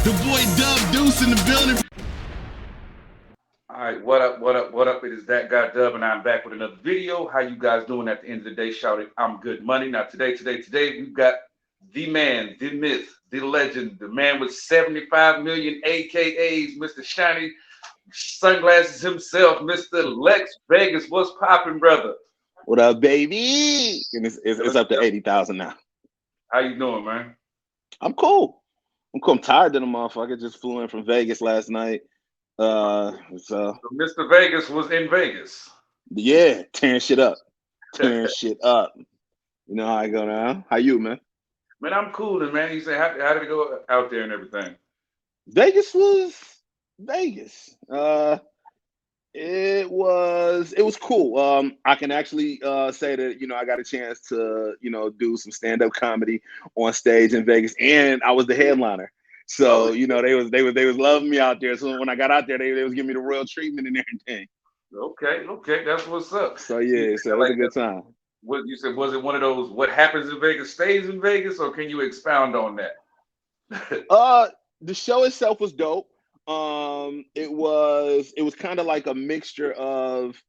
The boy Dub Deuce in the building. All right, what up, what up, what up? It is that guy Dub, and I'm back with another video. How you guys doing at the end of the day? Shouting, I'm good money. Now today, we've got the man, the myth, the legend, the man with 75 million AKAs, Mr. Shiny Sunglasses himself, Mr. Lexx Vegas. What's popping, brother? What up, baby? And it's up to 80,000 now. How you doing, man? I'm cool. I'm tired of the motherfucker. Just flew in from Vegas last night. So Mr. Vegas was in Vegas. Yeah, tearing shit up. Tearing shit up. You know how I go now. How you, man? Man, I'm cool, and man. You say how did it go out there and everything? Vegas was Vegas. It was cool. I can actually say that, you know, I got a chance to, you know, do some stand-up comedy on stage in Vegas, and I was the headliner. So, you know, they was loving me out there. So when I got out there, they was giving me the royal treatment and everything. Okay, that's what's up. So yeah, so it was a good time. What you said, was it one of those what happens in Vegas stays in Vegas, or can you expound on that? The show itself was dope. It was kind of like a mixture of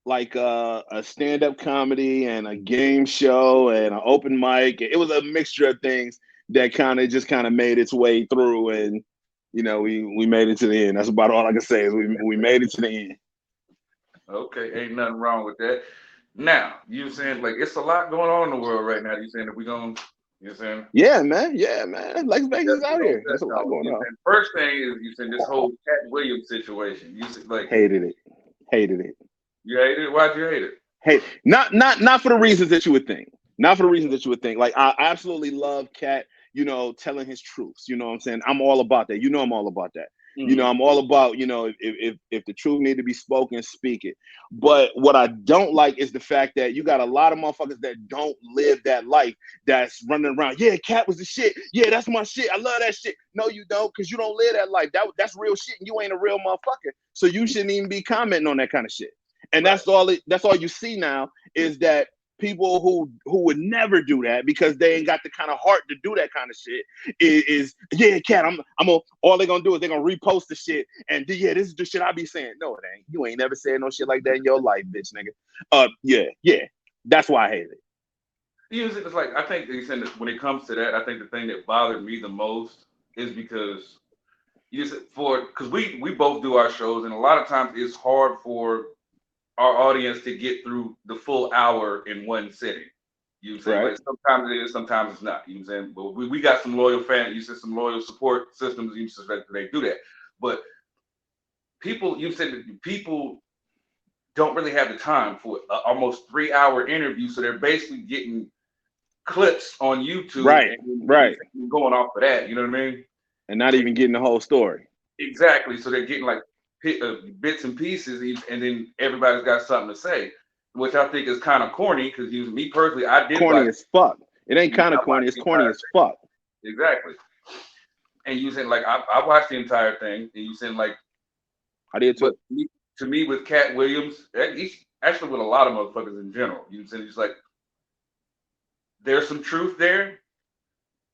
like a stand-up comedy and a game show and an open mic. It was a mixture of things that kind of made its way through, and you know, we made it to the end. That's about all I can say is we made it to the end. Okay, ain't nothing wrong with that. Now, you saying like it's a lot going on in the world right now. You saying that we gonna, you saying? Yeah, man. Lexx Vegas is out here. That's a lot going on. First thing is you saying this whole Katt Williams situation. You said like hated it. You hated it? Why'd you hate it? Hey, not for the reasons that you would think. Not for the reasons that you would think. Like I absolutely love Katt, you know, telling his truths. You know what I'm saying? I'm all about that. You know I'm all about that. You know, I'm all about, you know, if the truth need to be spoken, speak it. But what I don't like is the fact that you got a lot of motherfuckers that don't live that life, that's running around. Yeah, Katt was the shit. Yeah, that's my shit. I love that shit. No, you don't, because you don't live that life. That's real shit, and you ain't a real motherfucker. So you shouldn't even be commenting on that kind of shit. And that's all you see now is that people who would never do that because they ain't got the kind of heart to do that kind of shit is yeah, Katt, all they're gonna do is they're gonna repost the shit and yeah, this is the shit I be saying. No, it ain't. You ain't never said no shit like that in your life, bitch, nigga. Yeah. That's why I hate it. It's like I think they said that when it comes to that, I think the thing that bothered me the most is because because we both do our shows, and a lot of times it's hard for our audience to get through the full hour in one sitting. You know what I'm saying? Right. Like sometimes it is, sometimes it's not. You know what I'm saying? But we got some loyal fans, you said some loyal support systems, you said that they do that. But people, you said that people don't really have the time for almost 3-hour interview, so they're basically getting clips on YouTube, right, and going off of that. You know what I mean? And not even getting the whole story. Exactly. So they're getting like bits and pieces, and then everybody's got something to say, which I think is kind of corny. Because me personally, I did corny as fuck. It ain't kind of corny. It's corny as fuck. Exactly. And you saying like I watched the entire thing, and you saying like I did too. To me, with Katt Williams, he's actually with a lot of motherfuckers in general. You know what I'm saying? It's like there's some truth there.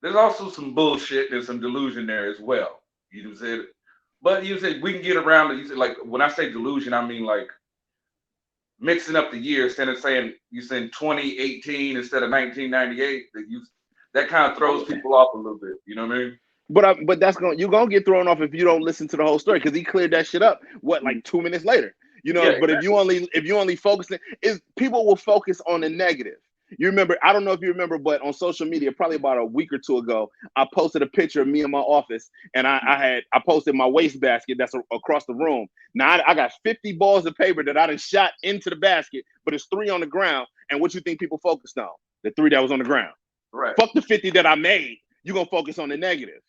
There's also some bullshit and some delusion there as well. You know what I'm saying? But you said we can get around it. You said, like, when I say delusion, I mean like mixing up the years instead of saying you said 2018 instead of 1998. That kind of throws people off a little bit. You know what I mean? But you're gonna get thrown off if you don't listen to the whole story, because he cleared that shit up. What, like 2 minutes later? You know. Yeah, but exactly. if you only focus, people will focus on the negative. You remember, I don't know if you remember, but on social media, probably about a week or two ago, I posted a picture of me in my office, and I posted my wastebasket that's across the room. Now I got 50 balls of paper that I done shot into the basket, but it's 3 on the ground. And what you think people focused on? The 3 that was on the ground. Right. Fuck the 50 that I made. You're gonna focus on the negative.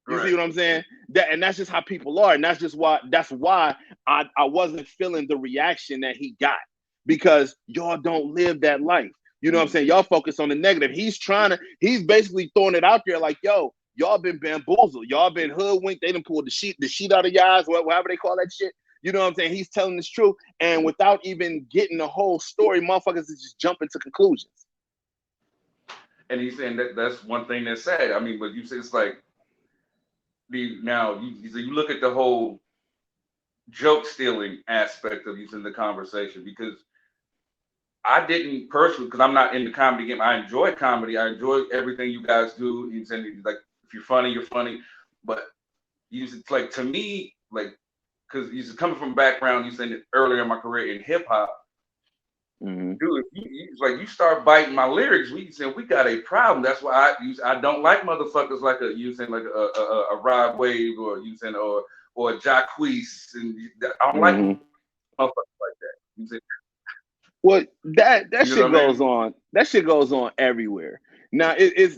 You see what I'm saying? That's just how people are, and that's why I wasn't feeling the reaction that he got, because y'all don't live that life. You know what I'm saying? Y'all focus on the negative. He's basically throwing it out there like, yo, y'all been bamboozled. Y'all been hoodwinked. They done pulled the sheet out of your eyes, whatever they call that shit. You know what I'm saying? He's telling this truth. And without even getting the whole story, motherfuckers is just jumping to conclusions. And he's saying that's one thing that's sad. I mean, but you say it's like now you look at the whole joke stealing aspect of using the conversation, because I didn't personally, because I'm not in the comedy game. I enjoy comedy. I enjoy everything you guys do. You said, like, if you're funny, you're funny. But it's like, to me, like, because you coming from a background, you said earlier in my career in hip hop, dude, if you start biting my lyrics, we got a problem. That's why I don't like motherfuckers like a Rod Wave, or or a Jacquees, and I don't like motherfuckers like that. You see? Well, that You know shit what I goes mean? on. That shit goes on everywhere. Now,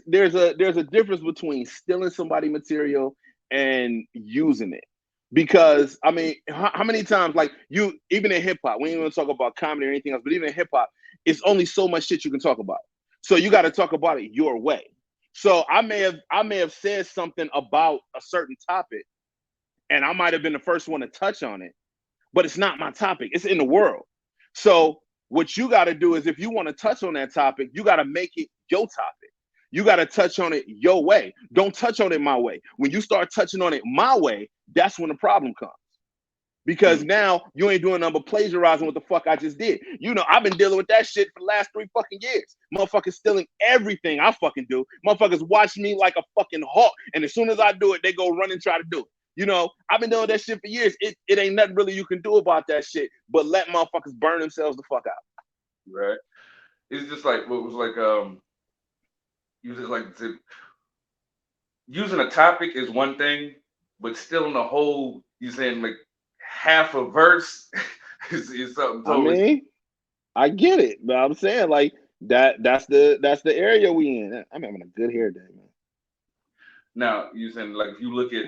there's a difference between stealing somebody material and using it. Because I mean, how many times, like, you, even in hip hop, we ain't gonna talk about comedy or anything else, but even in hip hop, it's only so much shit you can talk about. So you got to talk about it your way. So I may have said something about a certain topic, and I might have been the first one to touch on it, but it's not my topic. It's in the world. So what you got to do is, if you want to touch on that topic, you got to make it your topic. You got to touch on it your way. Don't touch on it my way. When you start touching on it my way, that's when the problem comes. Because now you ain't doing nothing but plagiarizing what the fuck I just did. You know, I've been dealing with that shit for the last 3 fucking years. Motherfuckers stealing everything I fucking do. Motherfuckers watch me like a fucking hawk. And as soon as I do it, they go run and try to do it. You know, I've been doing that shit for years. It ain't nothing really you can do about that shit, but let motherfuckers burn themselves the fuck out. Right. It's just like what was like using a topic is one thing, but stealing a whole, you saying like half a verse is something I totally. mean, I get it, but I'm saying, like, that's the area we in. I'm having a good hair day, man. Now, you saying, like, if you look at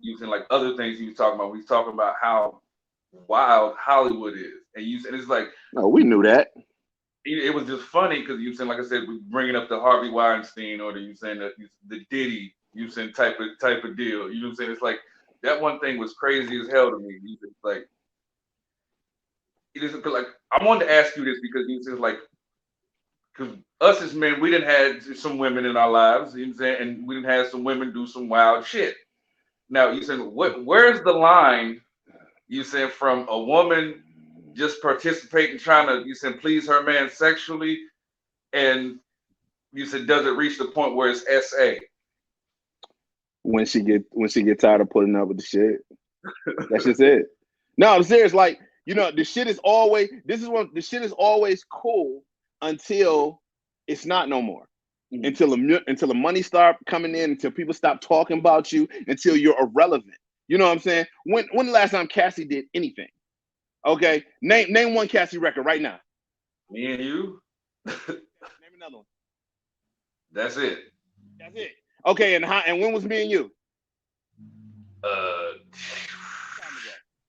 using like other things he was talking about, he's talking about how wild Hollywood is, and it's like, No, we knew that. it was just funny because you saying, like I said, we bringing up the Harvey Weinstein, or you saying the Diddy, you saying type of deal. You know what I'm saying? It's like that one thing was crazy as hell to me. It's like, it is like, I wanted to ask you this because you said, like, because us as men, we didn't have some women in our lives, you know what I'm saying, and we didn't have some women do some wild shit. Now you saying, where's the line? You said, from a woman just participating, trying to, you said, please her man sexually, and you said, does it reach the point where it's SA? When she get tired of putting up with the shit, that's just it. No, I'm serious. Like, you know, the shit is always cool until it's not no more. Until the money start coming in, until people stop talking about you, until you're irrelevant. You know what I'm saying? When the last time Cassie did anything? Okay, name one Cassie record right now. Me and you. Name another one. That's it. That's it. Okay, and when was me and you?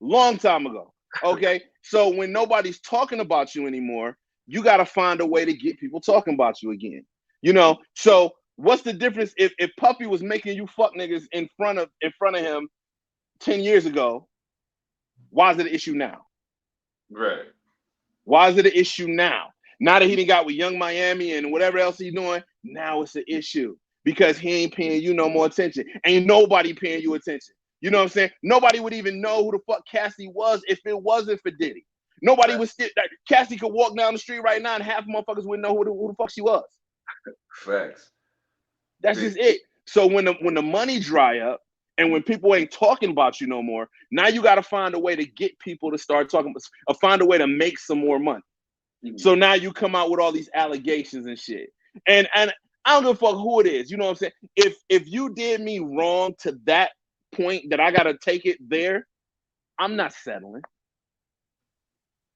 Long time ago. Okay, so when nobody's talking about you anymore, you got to find a way to get people talking about you again. You know, so what's the difference if Puffy was making you fuck niggas in front of him 10 years ago? Why is it an issue now? Right. Why is it an issue now? Now that he done got with Young Miami and whatever else he's doing, now it's an issue because he ain't paying you no more attention. Ain't nobody paying you attention. You know what I'm saying? Nobody would even know who the fuck Cassie was if it wasn't for Diddy. Nobody Right. would still, like, Cassie could walk down the street right now and half motherfuckers wouldn't know who the fuck she was. Facts. That's just it. So when the money dry up and when people ain't talking about you no more, now you got to find a way to get people to start talking, or find a way to make some more money. So now you come out with all these allegations and shit. And I don't give a fuck who it is. You know what I'm saying? If you did me wrong to that point that I got to take it there, I'm not settling.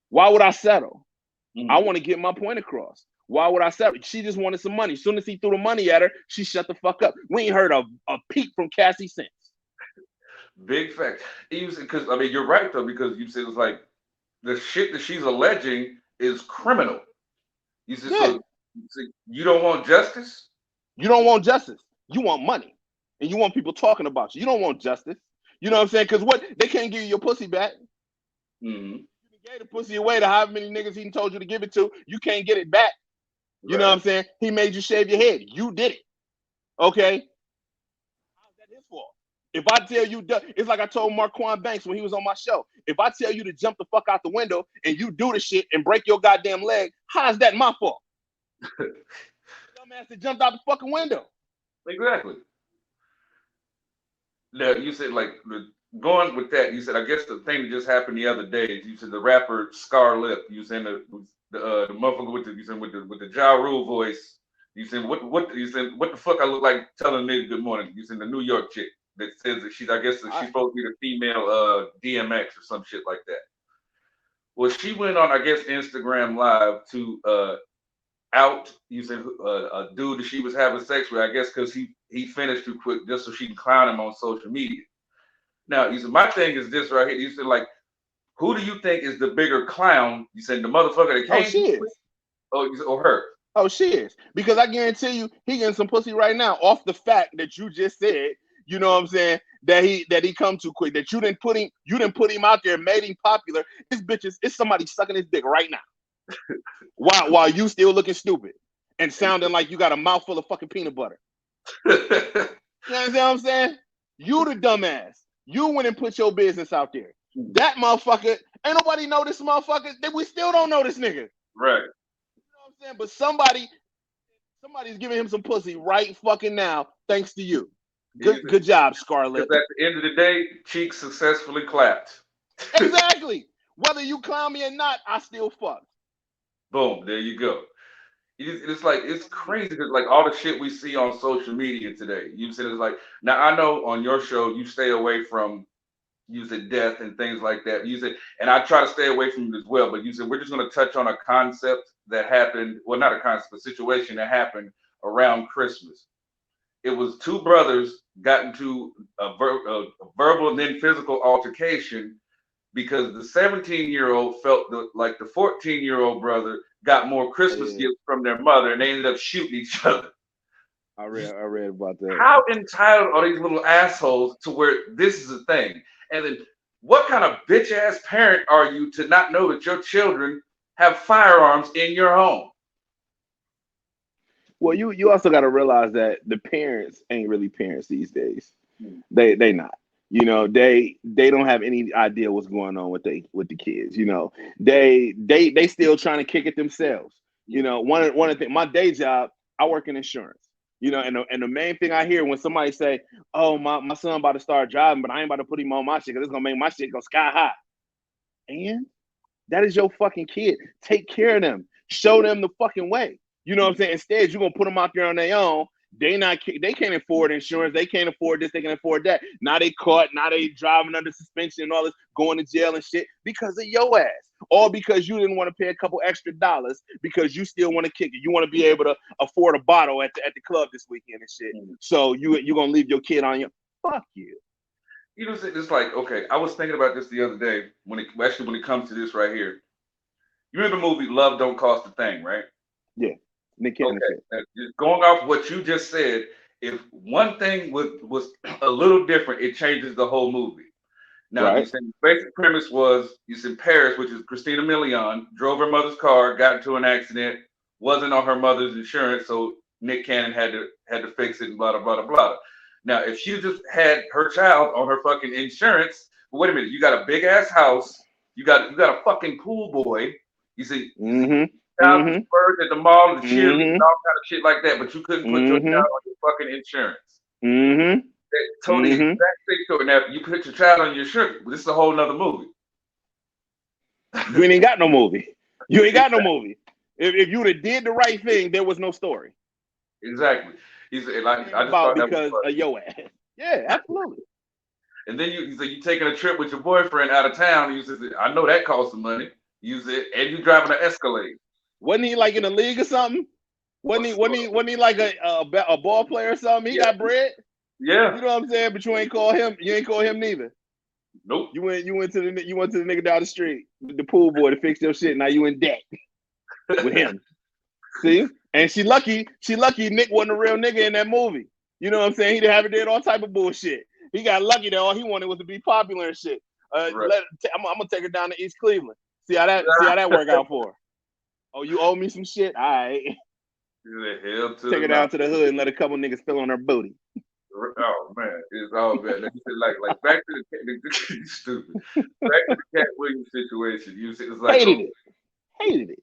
Why would I settle? I want to get my point across. Why would I settle? She just wanted some money. As soon as he threw the money at her, she shut the fuck up. We ain't heard a peep from Cassie since. Big fact. Because, I mean, you're right, though, because you said it's like the shit that she's alleging is criminal. You said, so you don't want justice? You don't want justice. You want money. And you want people talking about you. You don't want justice. You know what I'm saying? Because what? They can't give you your pussy back. You gave the pussy away to however many niggas he told you to give it to. You can't get it back. You know what I'm saying? He made you shave your head. You did it. Okay? How's that his fault? If I tell you, it's like I told Marquand Banks when he was on my show. If I tell you to jump the fuck out the window and you do the shit and break your goddamn leg, how is that my fault? Dumbass that jumped out the fucking window. Exactly. Now, you said, like, going with that, you said, I guess the thing that just happened the other day is you said the rapper Scar Lip, you said the motherfucker with the Ja Rule voice, you said what the fuck I look like telling niggas good morning. You said the New York chick that says that she's supposed to be the female DMX or some shit like that. Well, she went on, I guess, Instagram Live to out using a dude that she was having sex with, I guess because he finished too quick just so she can clown him on social media. Now, you said, my thing is this right here. You said, like, who do you think is the bigger clown? You said the motherfucker that came. Oh, she is. Or her. Oh, she is. Because I guarantee you, he getting some pussy right now off the fact that you just said, you know what I'm saying, that he come too quick, that you didn't put him out there, made him popular. This bitch it's somebody sucking his dick right now. while you still looking stupid and sounding like you got a mouthful of fucking peanut butter. You understand what I'm saying? You the dumbass. You went and put your business out there. That motherfucker, ain't nobody know this motherfucker. We still don't know this nigga. Right. You know what I'm saying? But somebody's giving him some pussy right fucking now, thanks to you. Good job, Scarlett. Because at the end of the day, Cheeks successfully clapped. Exactly. Whether you clown me or not, I still fuck. Boom, there you go. It's like, it's crazy because like all the shit we see on social media today. You said it's like, now I know on your show you stay away from death and things like that. You said, and I try to stay away from it as well. But you said we're just going to touch on a concept that happened. Well, not a concept, a situation that happened around Christmas. It was two brothers got into a verbal and then physical altercation because the 17-year-old felt like the 14-year-old brother got more Christmas gifts from their mother, and they ended up shooting each other. I read about that. How entitled are these little assholes to where this is a thing? And then what kind of bitch ass parent are you to not know that your children have firearms in your home? Well, you also got to realize that the parents ain't really parents these days. They not. You know, they don't have any idea what's going on with the kids. You know, they still trying to kick it themselves. You know, one of the things, my day job, I work in insurance. You know, and the main thing I hear when somebody say, "Oh, my son about to start driving, but I ain't about to put him on my shit because it's gonna make my shit go sky high." And that is your fucking kid. Take care of them. Show them the fucking way. You know what I'm saying? Instead, you're gonna put them out there on their own. They can't afford insurance. They can't afford this. They can afford that. Now they caught. Now they driving under suspension and all this, going to jail and shit because of your ass, or because you didn't want to pay a couple extra dollars because you still want to kick it. You want to be able to afford a bottle at the club this weekend and shit. So you're gonna leave your kid on your fuck you. You know, it's like, okay, I was thinking about this the other day when it comes to this right here. You remember the movie Love Don't Cost a Thing, right? Yeah. Nick Cannon. Okay. Just going off what you just said, if one thing was a little different, it changes the whole movie. Now, right. You said the basic premise was, you said Paris, which is Christina Milian, drove her mother's car, got into an accident, wasn't on her mother's insurance, so Nick Cannon had to fix it and blah, blah, blah, blah. Now, if she just had her child on her fucking insurance, wait a minute, you got a big ass house, you got a fucking pool boy, you see, birds at the mall, the cheerleaders, all kind of shit like that, but you couldn't put your child on your fucking insurance. Tony, exact thing. So now you put your child on your insurance, this is a whole nother movie. You ain't got no movie. You ain't got no movie. If you would have did the right thing, there was no story. Exactly. I just about because of your ass. Yeah, absolutely. And then you taking a trip with your boyfriend out of town. You said, I know that costs some money. You said, and you driving an Escalade. Wasn't he like in the league or something? Wasn't he like a ball player or something? He got bread. Yeah. You know what I'm saying? But you ain't call him. You ain't call him neither. Nope. You went to the nigga down the street, the pool boy, to fix your shit. Now you in debt with him. See? And she lucky Nick wasn't a real nigga in that movie. You know what I'm saying? He did all type of bullshit. He got lucky that all he wanted was to be popular and shit. I'm gonna take her down to East Cleveland. See how that work out for her. Oh, you owe me some shit? All right. Take her down to the hood and let a couple niggas fill on her booty. Oh man. It's all bad. Like back to the you stupid. Back to the Katt Williams situation. You said it's like Hated it.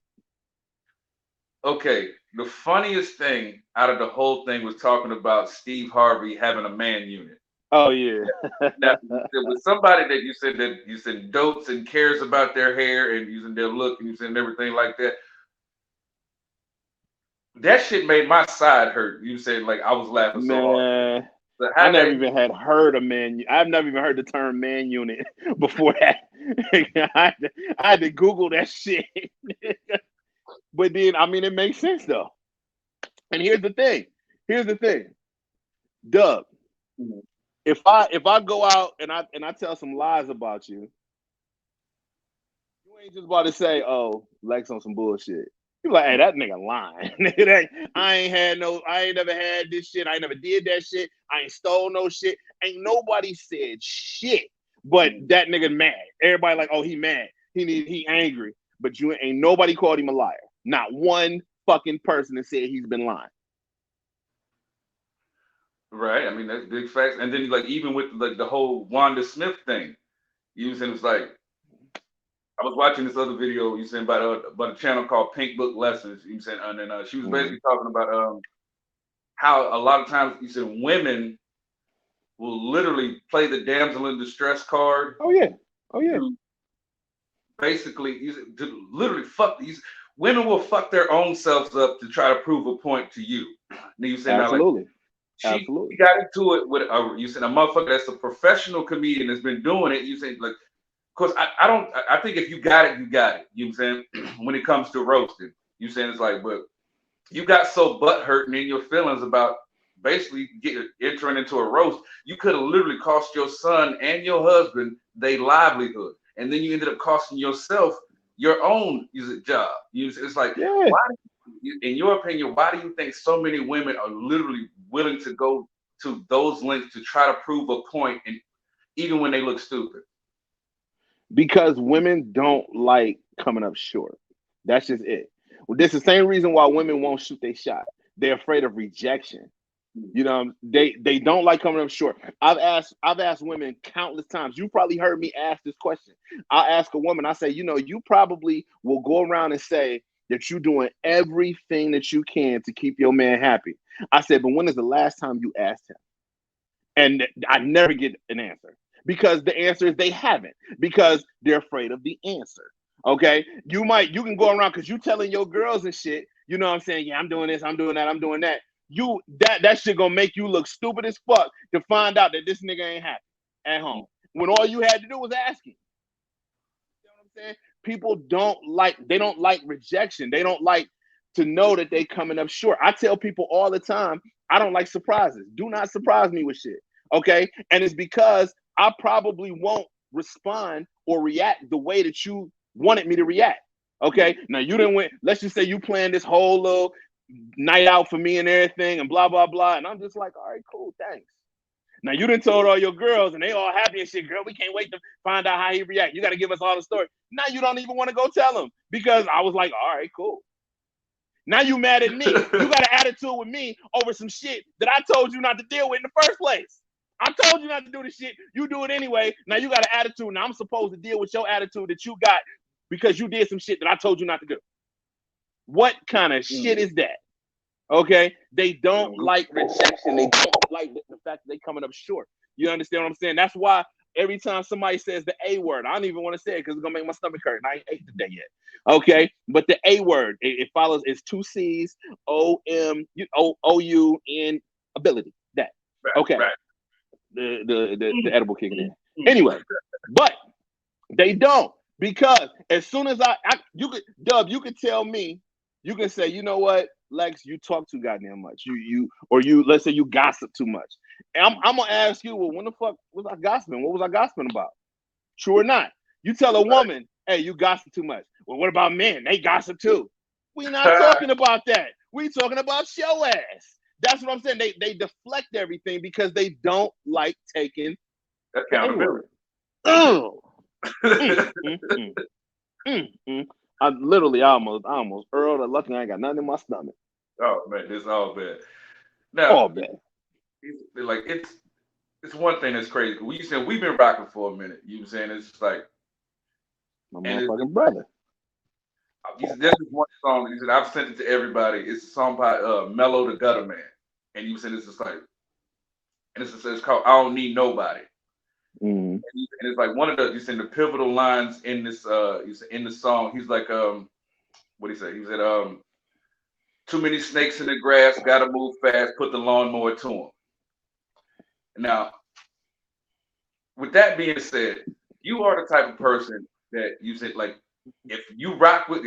okay. The funniest thing out of the whole thing was talking about Steve Harvey having a man unit. Oh yeah. Now, there was somebody that you said dotes and cares about their hair and using their look and you said everything like that. That shit made my side hurt. You said like I was laughing so hard. Man, But I never even had heard a man. I've never even heard the term man unit before that. I had to Google that shit. But then, I mean, it makes sense though. And here's the thing. Doug, if I go out and I tell some lies about you, you ain't just about to say, "Oh, Lex on some bullshit." You like, "Hey, that nigga lying." I ain't never had this shit. I ain't never did that shit. I ain't stole no shit. Ain't nobody said shit. But that nigga mad. Everybody like, "Oh, he mad. He angry." But you ain't nobody called him a liar. Not one fucking person that said he's been lying. right. I mean that's big facts. And then like even with like the whole Wanda Smith thing, you said it's like I was watching this other video you said about a channel called Pink Book Lessons. You said and then she was basically talking about how a lot of times you said women will literally play the damsel in distress card. Oh yeah. Basically, to literally fuck these women will fuck their own selves up to try to prove a point to you. You said Absolutely. She got into it with you said a motherfucker that's a professional comedian that's been doing it. You said like, of course I think if you got it, you got it. You know what I'm saying? When it comes to roasting, you saying it's like, but you got so butt hurting in your feelings about basically entering into a roast. You could have literally cost your son and your husband their livelihood. And then you ended up costing yourself your own job. It's like, why, in your opinion, why do you think so many women are literally willing to go to those lengths to try to prove a point, and even when they look stupid? Because women don't like coming up short. That's just it. Well, this is the same reason why women won't shoot their shot. They're afraid of rejection. You know, they don't like coming up short. I've asked women countless times. You probably heard me ask this question. I ask a woman, I say, you probably will go around and say that you're doing everything that you can to keep your man happy. I said, but when is the last time you asked him? And I never get an answer because the answer is they haven't, because they're afraid of the answer. Okay, you can go around because you telling your girls and shit. You know what I'm saying? Yeah, I'm doing this, I'm doing that, I'm doing that. That shit gonna make you look stupid as fuck to find out that this nigga ain't happy at home when all you had to do was ask him. You know what I'm saying? People don't like rejection. They don't like to know that they coming up short. I tell people all the time, I don't like surprises. Do not surprise me with shit. Okay. And it's because I probably won't respond or react the way that you wanted me to react. Okay. Now you didn't win. Let's just say you planned this whole little night out for me and everything and blah, blah, blah. And I'm just like, all right, cool, thanks. Now you done told all your girls and they all happy and shit, girl, we can't wait to find out how he react. You got to give us all the story. Now you don't even want to go tell him because I was like, all right, cool. Now you mad at me. You got an attitude with me over some shit that I told you not to deal with in the first place. I told you not to do the shit. You do it anyway. Now you got an attitude. Now I'm supposed to deal with your attitude that you got because you did some shit that I told you not to do. What kind of shit is that? Okay, they don't like rejection. They don't like the fact that they coming up short. You understand what I'm saying? That's why every time somebody says the A word, I don't even want to say it because it's gonna make my stomach hurt. And I ain't ate today yet. Okay, but the A word, it follows. It's 2 C's, O-M-O-U-N ability. That okay? Right. The edible kicking in. Anyway, but they don't, because as soon as you could tell me, you can say, you know what, Lex, you talk too goddamn much. Let's say you gossip too much. And I'm gonna ask you, well, when the fuck was I gossiping? What was I gossiping about? True or not? You tell a woman, hey, you gossip too much. Well, what about men? They gossip too. We not talking about that. We talking about your ass. That's what I'm saying. They deflect everything because they don't like taking accountability. Oh. I almost Earl. Lucky I ain't got nothing in my stomach. Oh man, it's all bad. Now, all bad. Like it's it's one thing that's crazy. We said we've been rocking for a minute. You know what I'm saying? It's just like My motherfucking brother. this is one song. He said I've sent it to everybody. It's a song by Mellow the Gutter Man, and you said it's just like, and it's called I Don't Need Nobody. Mm-hmm. And it's like one of the you said the pivotal lines in this in the song. He's like what he said? He said too many snakes in the grass, gotta move fast, put the lawnmower to him. Now, with that being said, you are the type of person that you said like if you rock with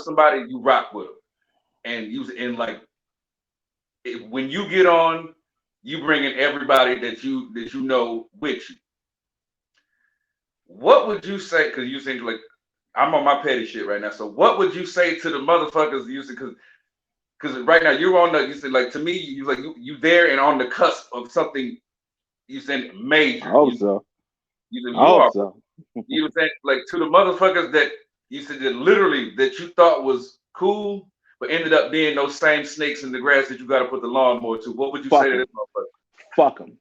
somebody, you rock with them, and like when you get on, you bring in everybody that you know with you. What would you say? Because you think like I'm on my petty shit right now. So what would you say to the motherfuckers using because right now you're on the you said like to me you like you there and on the cusp of something you said major. I hope so. You I hope are. so. You said like to the motherfuckers that you said that literally that you thought was cool, but ended up being those same snakes in the grass that you got to put the lawnmower to. What would you say to this motherfucker? Fuck them.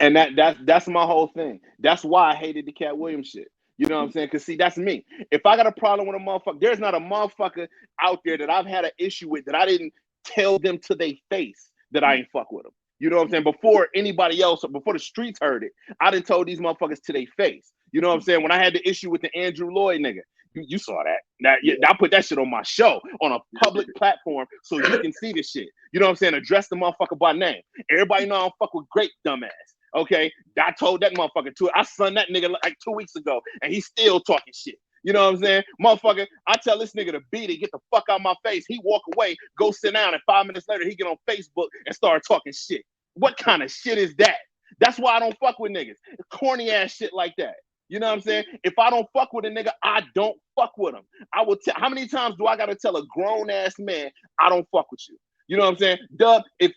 And that's my whole thing. That's why I hated the Katt Williams shit. You know what I'm saying? Because see, that's me. If I got a problem with a motherfucker, there's not a motherfucker out there that I've had an issue with that I didn't tell them to their face that I ain't fuck with them. You know what I'm saying? Before anybody else, before the streets heard it, I done told these motherfuckers to their face. You know what I'm saying? When I had the issue with the Andrew Lloyd nigga, you saw that. I put that shit on my show on a public platform so you can see this shit. You know what I'm saying? Address the motherfucker by name. Everybody know I don't fuck with Grape, dumbass. Okay, I told that motherfucker too. I sung that nigga like 2 weeks ago, and he's still talking shit. You know what I'm saying? Motherfucker, I tell this nigga to beat it, get the fuck out of my face. He walk away, go sit down, and 5 minutes later, he get on Facebook and start talking shit. What kind of shit is that? That's why I don't fuck with niggas. Corny ass shit like that. You know what I'm saying? If I don't fuck with a nigga, I don't fuck with him. I will tell. How many times do I gotta tell a grown ass man I don't fuck with you? You know what I'm saying? Dub, if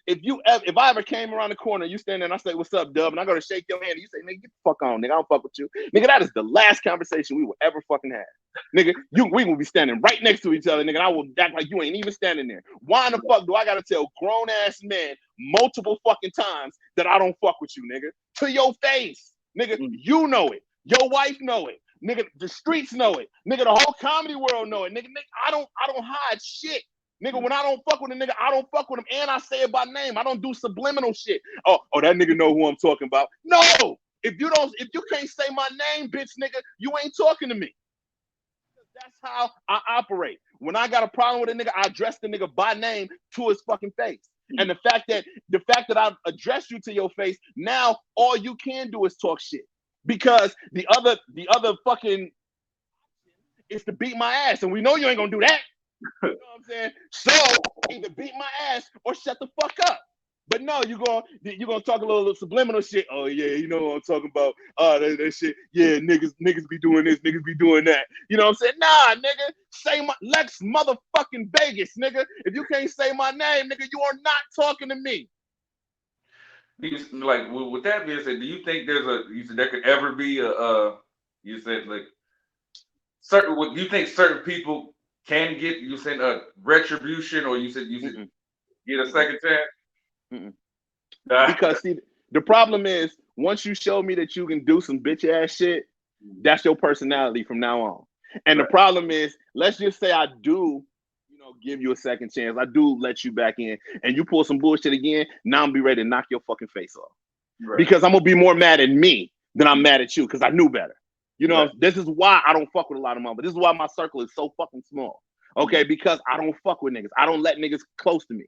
I ever came around the corner, you stand there and I say, "What's up, Dub?" and I go to shake your hand, and you say, "Nigga, get the fuck on, nigga. I don't fuck with you." Nigga, that is the last conversation we will ever fucking have. Nigga, we will be standing right next to each other, nigga, and I will act like you ain't even standing there. Why in the fuck do I gotta tell grown ass men multiple fucking times that I don't fuck with you, nigga? To your face. Nigga, you know it. Your wife know it. Nigga, the streets know it. Nigga, the whole comedy world know it. Nigga, I don't hide shit. Nigga, when I don't fuck with a nigga, I don't fuck with him, and I say it by name. I don't do subliminal shit. Oh, that nigga know who I'm talking about. No, if you can't say my name, bitch, nigga, you ain't talking to me. That's how I operate. When I got a problem with a nigga, I address the nigga by name to his fucking face. And the fact that I address you to your face, now all you can do is talk shit. Because the other fucking is to beat my ass, and we know you ain't gonna do that. You know what I'm saying? So either beat my ass or shut the fuck up. But no, you're gonna talk a little subliminal shit. Oh yeah, you know what I'm talking about. That shit. Yeah, niggas be doing this, niggas be doing that. You know what I'm saying? Nah, nigga, say my Lexx motherfucking Vegas, nigga. If you can't say my name, nigga, you are not talking to me. Like with that being said, do you think there could ever be you said like certain? Do you think certain people can get you said a retribution, or you said get a second chance? Because see, the problem is once you show me that you can do some bitch ass shit, that's your personality from now on. And the problem is, let's just say I do, give you a second chance. I do let you back in, and you pull some bullshit again. Now I'm gonna be ready to knock your fucking face off, because I'm gonna be more mad at me than I'm mad at you, because I knew better. You know, this is why I don't fuck with a lot of them, but this is why my circle is so fucking small. Okay, because I don't fuck with niggas. I don't let niggas close to me.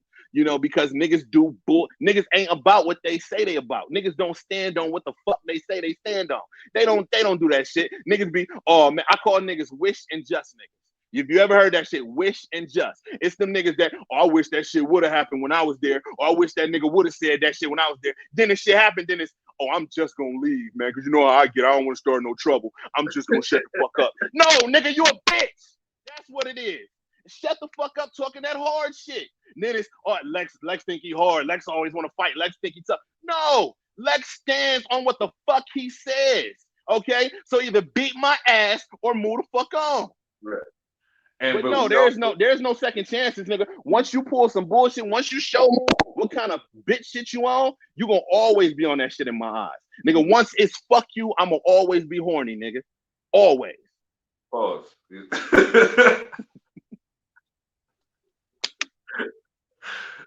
Because niggas do niggas ain't about what they say they about. Niggas don't stand on what the fuck they say they stand on. They don't do that shit. Niggas be, oh man, I call niggas wish and just niggas. If you ever heard that shit, wish and just. It's them niggas that, I wish that shit would have happened when I was there, or I wish that nigga would have said that shit when I was there. Then the shit happened, then it's, I'm just gonna leave, man, because you know how I get. I don't want to start no trouble. I'm just gonna shut the fuck up. No, nigga, you a bitch. That's what it is. Shut the fuck up talking that hard shit. And then it's, Lexx think he hard. Lexx always want to fight. Lexx think he tough. No, Lexx stands on what the fuck he says. Okay? So either beat my ass or move the fuck on. Right. But no, there's no second chances, nigga. Once you pull some bullshit, once you show me what kind of bitch shit you on, you gonna always be on that shit in my eyes. Nigga, once it's fuck you, I'm gonna always be horny, nigga. Always. Pause.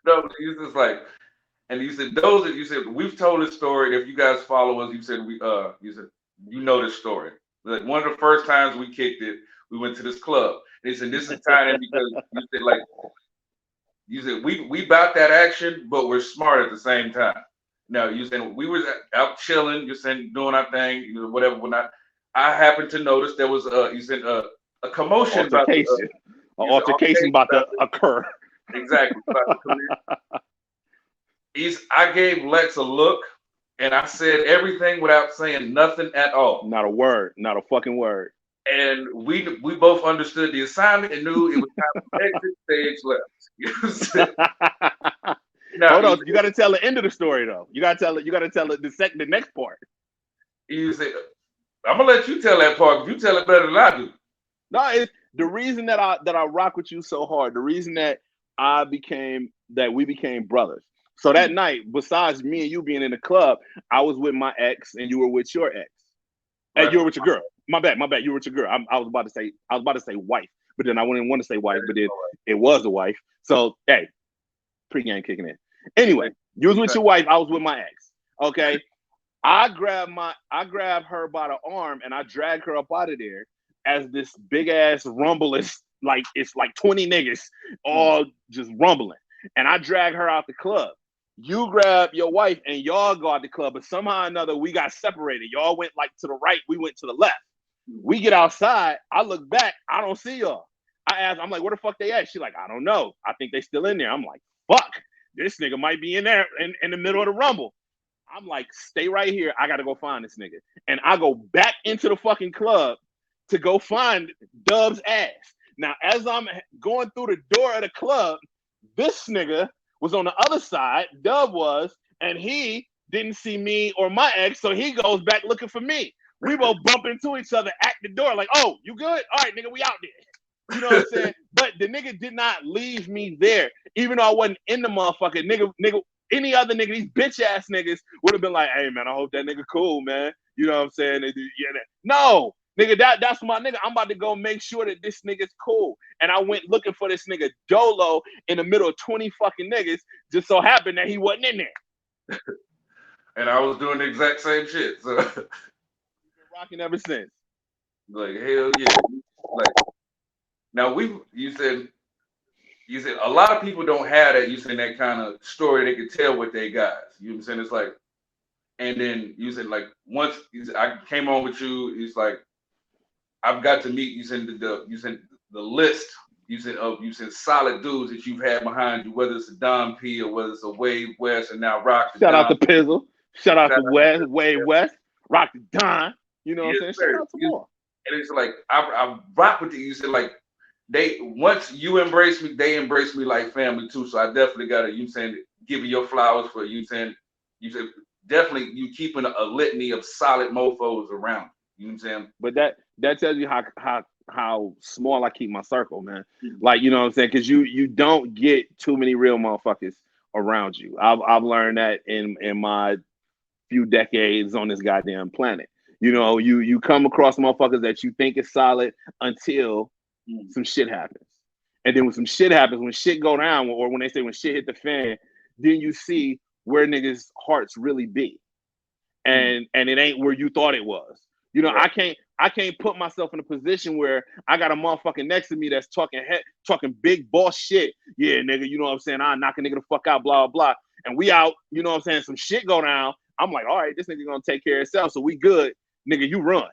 No, you just like, and you said those that you said we've told this story. If you guys follow us, you said you said you know this story. Like one of the first times we kicked it, we went to this club. And he said this is tied in because you said like you said we about that action, but we're smart at the same time. Now you said we were out chilling, you're saying doing our thing, you know, whatever. When I happened to notice there was you said a commotion altercation. An altercation about to occur. Exactly. I gave Lex a look, and I said everything without saying nothing at all. Not a word, not a fucking word. And we both understood the assignment and knew it was time to exit stage left. You know now, hold on, you got to tell the end of the story though. You got to tell it. You got to tell it the next part. You said, "I'm gonna let you tell that part. If you tell it better than I do." No, it's the reason that I rock with you so hard. The reason that we became brothers. So that night, besides me and you being in the club, I was with my ex and you were with your ex. And you were with your girl. My bad. You were with your girl. I was about to say wife, but then I wouldn't want to say wife, but it was a wife. So hey, pregame kicking in. Anyway, you was with your wife. I was with my ex. Okay. I grabbed her by the arm and I dragged her up out of there as this big ass rumble is like it's like 20 niggas all just rumbling. And I dragged her out the club. You grab your wife and y'all go out the club, but somehow or another we got separated. Y'all went like to the right, we went to the left. We get outside, I look back, I don't see y'all. I ask, I'm like, where the fuck they at? She's like, I don't know. I think they still in there. I'm like, fuck, this nigga might be in there in the middle of the rumble. I'm like, stay right here. I gotta go find this nigga. And I go back into the fucking club to go find Dub's ass. Now, as I'm going through the door of the club, this nigga was on the other side, Dub was, and he didn't see me or my ex, so he goes back looking for me. We both bump into each other at the door, like, oh, you good? All right, nigga, we out there. You know what I'm saying? But the nigga did not leave me there, even though I wasn't in the motherfucker. Nigga, any other nigga, these bitch ass niggas would have been like, hey, man, I hope that nigga cool, man. You know what I'm saying? No, nigga, that's my nigga. I'm about to go make sure that this nigga's cool. And I went looking for this nigga Dolo in the middle of 20 fucking niggas. Just so happened that he wasn't in there. And I was doing the exact same shit. So been rocking ever since. Like hell yeah. Like now you said a lot of people don't have that. You said that kind of story they could tell with their guys. You know what I'm saying? It's like, and then you said like once I came on with you, it's like I've got to meet. You said the list. You said solid dudes that you've had behind you, whether it's a Don P or whether it's a Wade West and now Rock. Shout out to Pizzle. Shout out to Wade West. Rock the Don. You know what I'm saying? Shout out to more. And it's like I rock with you. You said like once you embrace me, they embrace me like family too. So I definitely gotta give you your flowers for you said definitely you keeping a litany of solid mofos around. You know what I'm saying? But that tells you how small I keep my circle, man. Like, you know what I'm saying? Because you don't get too many real motherfuckers around you. I've learned that in my few decades on this goddamn planet. You know, you come across motherfuckers that you think is solid until some shit happens. And then when some shit happens, when shit go down, or when they say when shit hit the fan, then you see where niggas' hearts really be. And it ain't where you thought it was. You know, right. I can't put myself in a position where I got a motherfucker next to me that's talking big boss shit. Yeah, nigga, you know what I'm saying? I knock a nigga the fuck out, blah, blah, blah. And we out, you know what I'm saying? Some shit go down. I'm like, all right, this nigga gonna take care of himself, so we good. Nigga, you run.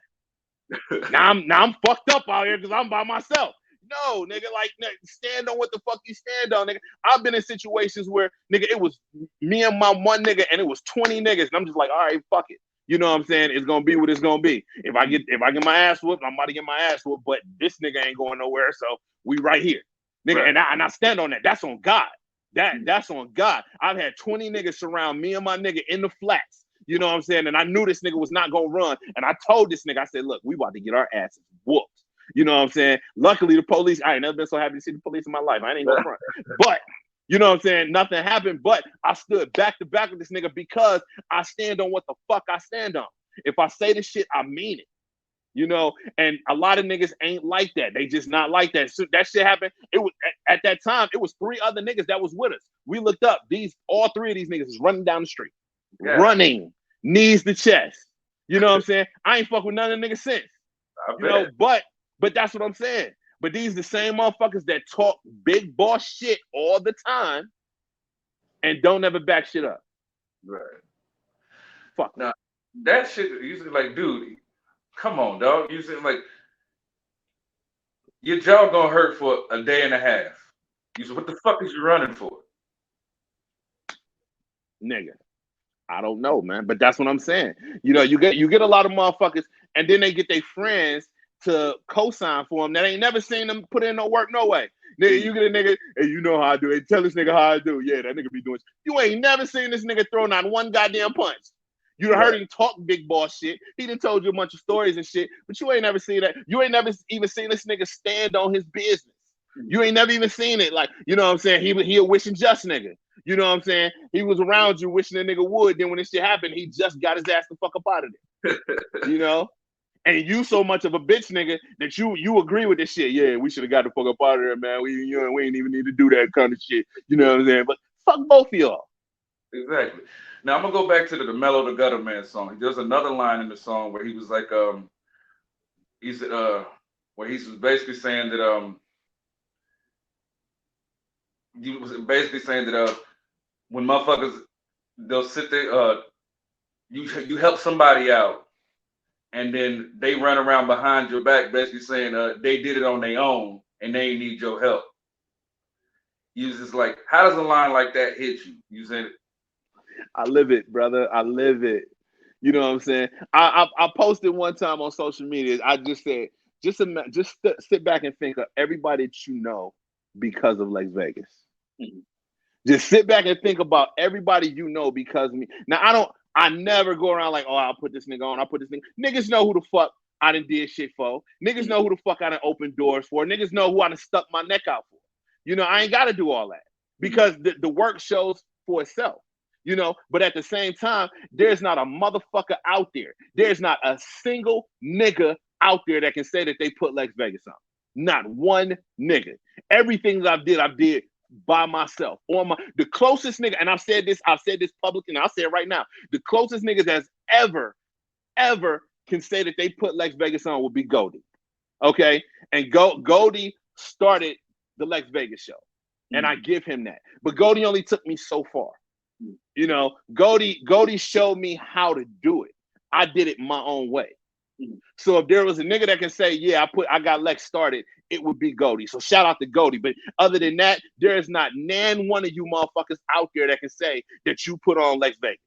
now I'm fucked up out here because I'm by myself. No, nigga, like stand on what the fuck you stand on, nigga. I've been in situations where, nigga, it was me and my one nigga, and it was 20 niggas, and I'm just like, all right, fuck it. You know what I'm saying? It's gonna be what it's gonna be. If I get my ass whooped, I'm about to get my ass whooped. But this nigga ain't going nowhere, so we right here, nigga. Right. And I stand on that. That's on God. That's on God. I've had 20 niggas surround me and my nigga in the flats. You know what I'm saying? And I knew this nigga was not gonna run. And I told this nigga, I said, look, we about to get our asses whooped. You know what I'm saying? Luckily, the police. I ain't never been so happy to see the police in my life. I ain't gonna front, but You know what I'm saying? Nothing happened, but I stood back to back with this nigga because I stand on what the fuck I stand on. If I say this shit, I mean it. You know, and a lot of niggas ain't like that. They just not like that. So that shit happened. It was at that time, it was 3 other niggas that was with us. We looked up. All 3 of these niggas is running down the street. Yeah. Running, knees to chest. You know what I'm saying? I ain't fuck with none of the niggas since. You know, but that's what I'm saying. But these the same motherfuckers that talk big boss shit all the time and don't ever back shit up. Right. Fuck. Now, that shit usually like, dude, come on, dog. You said like your jaw gonna hurt for a day and a half. You said, what the fuck is you running for? Nigga, I don't know, man. But that's what I'm saying. You know, you get a lot of motherfuckers, and then they get their friends to co-sign for them that ain't never seen them put in no work, no way. Nigga, you get a nigga, hey, you know how I do it. Tell this nigga how I do. Yeah, that nigga be doing. You ain't never seen this nigga throw not one goddamn punch. You done heard him talk big boss shit. He done told you a bunch of stories and shit, but you ain't never seen that. You ain't never even seen this nigga stand on his business. You ain't never even seen it. Like, you know what I'm saying? He a wishing just nigga. You know what I'm saying? He was around you wishing a nigga would. Then when this shit happened, he just got his ass the fuck up out of there. You know? And you so much of a bitch nigga that you agree with this shit. Yeah, we should have got the fuck up out of there, man. We ain't even need to do that kind of shit. You know what I'm saying? But fuck both of y'all. Exactly. Now I'm gonna go back to the Mellow the Gutter Man song. There's another line in the song where he was like, where he's basically saying that he was basically saying that when motherfuckers they'll sit there, you help somebody out, and then they run around behind your back, basically saying they did it on their own and they need your help. You just like, how does a line like that hit you? You said, I live it, brother. I live it. You know what I'm saying? I posted one time on social media. I just said, just sit back and think of everybody that you know because of Lexx Vegas. Mm-hmm. Just sit back and think about everybody you know because of me. Now, I never go around like, oh, I'll put this nigga on. I'll put this nigga. Niggas know who the fuck I done did shit for. Niggas know who the fuck I done opened doors for. Niggas know who I done stuck my neck out for. You know, I ain't got to do all that because the work shows for itself. You know, but at the same time, there's not a motherfucker out there. There's not a single nigga out there that can say that they put Lexx Vegas on. Not one nigga. Everything that I did by myself. The closest nigga, and I've said this publicly, and I'll say it right now. The closest niggas that's ever can say that they put Lexx Vegas on would be Goldie. Okay? And Goldie started the Lexx Vegas show. And I give him that. But Goldie only took me so far. You know, Goldie showed me how to do it. I did it my own way. So if there was a nigga that can say, yeah, I got Lexx started, it would be Goldie. So shout out to Goldie. But other than that, there is not one of you motherfuckers out there that can say that you put on Lexx Vegas.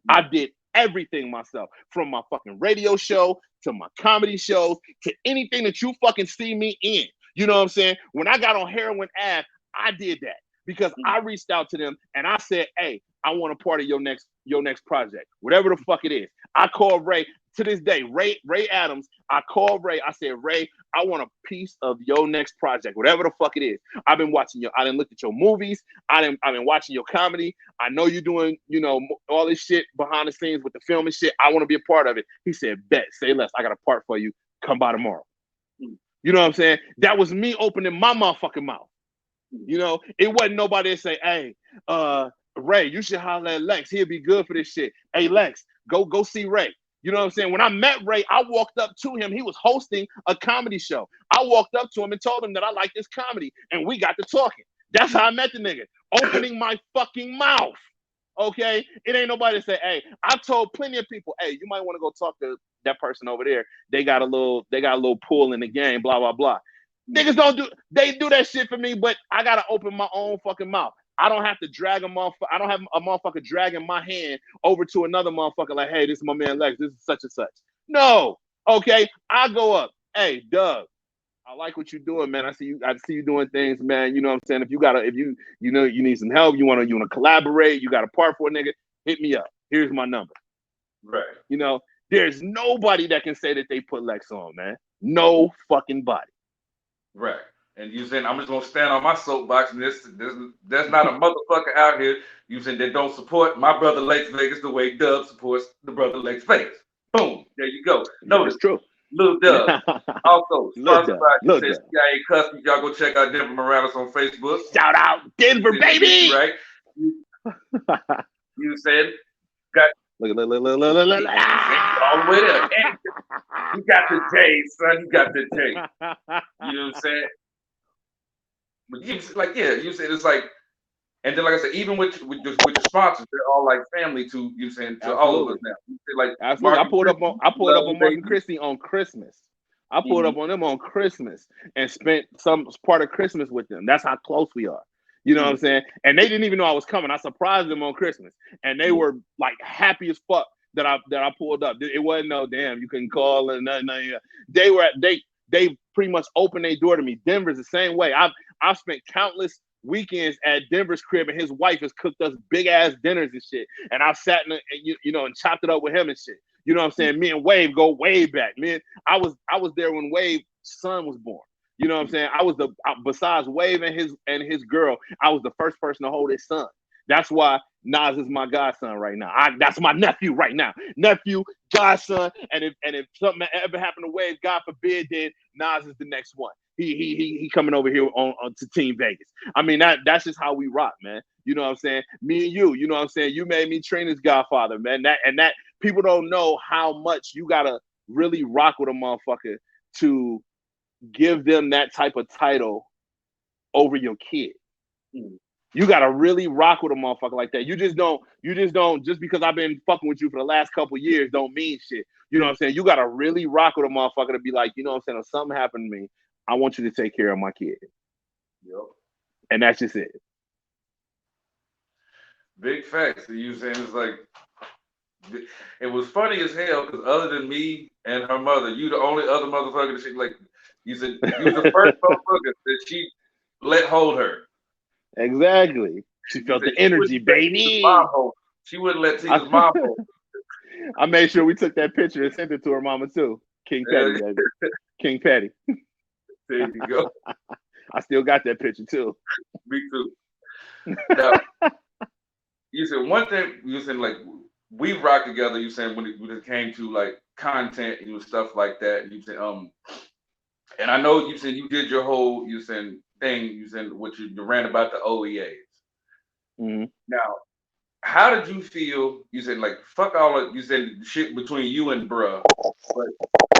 I did everything myself, from my fucking radio show to my comedy shows to anything that you fucking see me in. You know what I'm saying? When I got on Heroin Ave, I did that because I reached out to them and I said, hey, I want a part of your next project, whatever the fuck it is. I called Ray to this day, Ray Adams. I called Ray. I said, Ray, I want a piece of your next project, whatever the fuck it is. I've been watching I done looked at your movies. I've been watching your comedy. I know you're doing, you know, all this shit behind the scenes with the film and shit. I want to be a part of it. He said, bet, say less. I got a part for you. Come by tomorrow. You know what I'm saying? That was me opening my motherfucking mouth. You know, it wasn't nobody that say, hey, Ray, you should holler at Lexx. He'll be good for this shit. Hey, Lexx, go see Ray. You know what I'm saying? When I met Ray, I walked up to him. He was hosting a comedy show. I walked up to him and told him that I like this comedy, and we got to talking. That's how I met the nigga. Opening my fucking mouth. Okay? It ain't nobody to say, hey, I've told plenty of people, hey, you might want to go talk to that person over there. They got a little pull in the game, blah, blah, blah. Niggas they do that shit for me, but I gotta open my own fucking mouth. I don't have to drag a motherfucker. I don't have a motherfucker dragging my hand over to another motherfucker like, hey, this is my man Lexx. This is such and such. No. Okay. I go up. Hey, Doug, I like what you're doing, man. I see you doing things, man. You know what I'm saying? If you need some help, you wanna collaborate, you got a part for a nigga, hit me up. Here's my number. Right. You know, there's nobody that can say that they put Lexx on, man. No fucking body. Right. And you saying I'm just gonna stand on my soapbox, and there's not a motherfucker out here you saying that don't support my brother Lexx Vegas the way Dub supports the brother Lexx Vegas. Boom, there you go. Notice, It's true. Lil Dub. Also, Little sponsored Dub. by you Little said Dub. CIA Custom. Y'all go check out Denver Morales on Facebook. Shout out Denver, baby. Right? You said got Look. all the way there. And you got the J, son. You got the J. You know what I'm saying? But you like, yeah, you said it's like, and then like I said, even with your sponsors, they're all like family to you saying to all of us now. You say, like, absolutely. I pulled up on Mark and Baby. Christie on Christmas. I pulled up on them on Christmas and spent some part of Christmas with them. That's how close we are. You know what I'm saying? And they didn't even know I was coming. I surprised them on Christmas, and they were like happy as fuck that I pulled up. It wasn't no damn you couldn't call and nothing. They pretty much opened their door to me. Denver's the same way. I've spent countless weekends at Denver's crib, and his wife has cooked us big ass dinners and shit. And I've sat in and chopped it up with him and shit. You know what I'm saying? Me and Wave go way back. Man, I was there when Wave's son was born. You know what I'm saying? I was besides Wave and his girl, I was the first person to hold his son. That's why Nas is my godson right now. That's my nephew right now. Nephew, godson, and if something ever happened to Wave, God forbid, then Nas is the next one. He coming over here on to Team Vegas. I mean, that's just how we rock, man. You know what I'm saying? Me and you know what I'm saying? You made me Trina's godfather, man. That people don't know how much you gotta really rock with a motherfucker to give them that type of title over your kid. You gotta really rock with a motherfucker like that. You just don't just because I've been fucking with you for the last couple of years don't mean shit. You know what I'm saying? You gotta really rock with a motherfucker to be like, you know what I'm saying? If something happened to me, I want you to take care of my kid. Yep. And that's just it. Big facts. So you saying it's like it was funny as hell because other than me and her mother, you the only other motherfucker that she like. You said you was the first motherfucker that she let hold her. Exactly. She felt the energy, baby. She wouldn't let Tina's mom hold. I made sure we took that picture and sent it to her mama too. King Petty, baby. King Petty. There you go. I still got that picture too. Me too. Now, you said one thing. You said like we rock together. You said when it came to like content and stuff like that. And you said and I know you said you did your whole thing. You said what you ran about the OEAs. Mm-hmm. Now, how did you feel? You said like fuck all of you said shit between you and bruh, but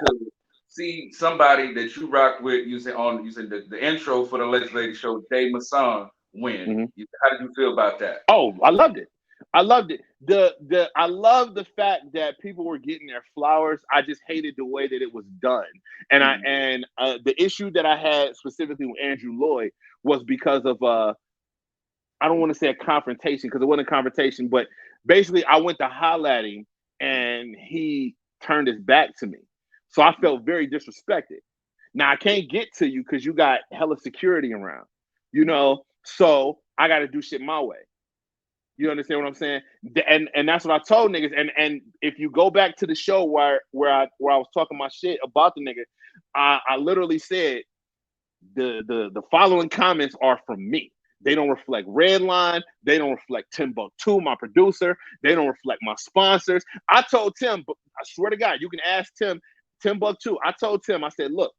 to see somebody that you rocked with, you said the intro for the Lexx Vegas show, Dave Masson win. Mm-hmm. How did you feel about that? Oh, I loved it. I loved it. I love the fact that people were getting their flowers. I just hated the way that it was done. And the issue that I had specifically with Andrew Lloyd was because of I don't want to say a confrontation because it wasn't a confrontation, but basically I went to holler at him and he turned his back to me. So I felt very disrespected. Now I can't get to you because you got hella security around, you know, so I got to do shit my way. You understand what I'm saying? And that's what I told niggas. And if you go back to the show where I was talking my shit about the nigga, I literally said the following comments are from me. They don't reflect Redline. They don't reflect Timbuktu, my producer. They don't reflect my sponsors. I told Tim, I swear to God, you can ask Timbuktu. I told Tim, I said, look,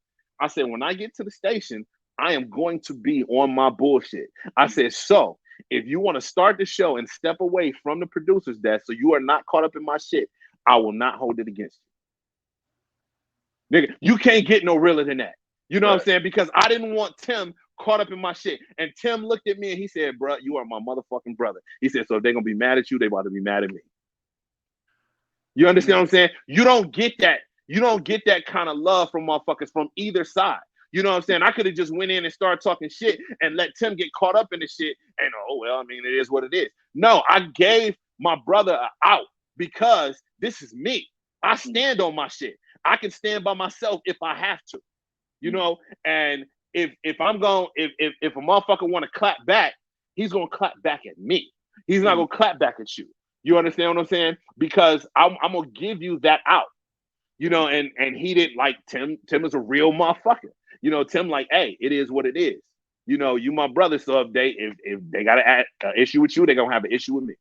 when I get to the station, I am going to be on my bullshit. I said, so if you want to start the show and step away from the producer's desk so you are not caught up in my shit, I will not hold it against you. Nigga, you can't get no realer than that. You know what I'm saying? Because I didn't want Tim caught up in my shit. And Tim looked at me and he said, bro, you are my motherfucking brother. He said, so if they're going to be mad at you, they about to be mad at me. You understand what I'm saying? You don't get that. You don't get that kind of love from motherfuckers from either side. You know what I'm saying? I could have just went in and started talking shit and let Tim get caught up in the shit. And, oh, well, I mean, it is what it is. No, I gave my brother an out because this is me. I stand on my shit. I can stand by myself if I have to, you know? And if I'm going, if a motherfucker want to clap back, he's going to clap back at me. He's not going to clap back at you. You understand what I'm saying? Because I'm going to give you that out. You know, and he didn't like Tim. Tim is a real motherfucker. Tim like, hey, it is what it is. You my brother, so if they got an issue with you, they're gonna have an issue with me.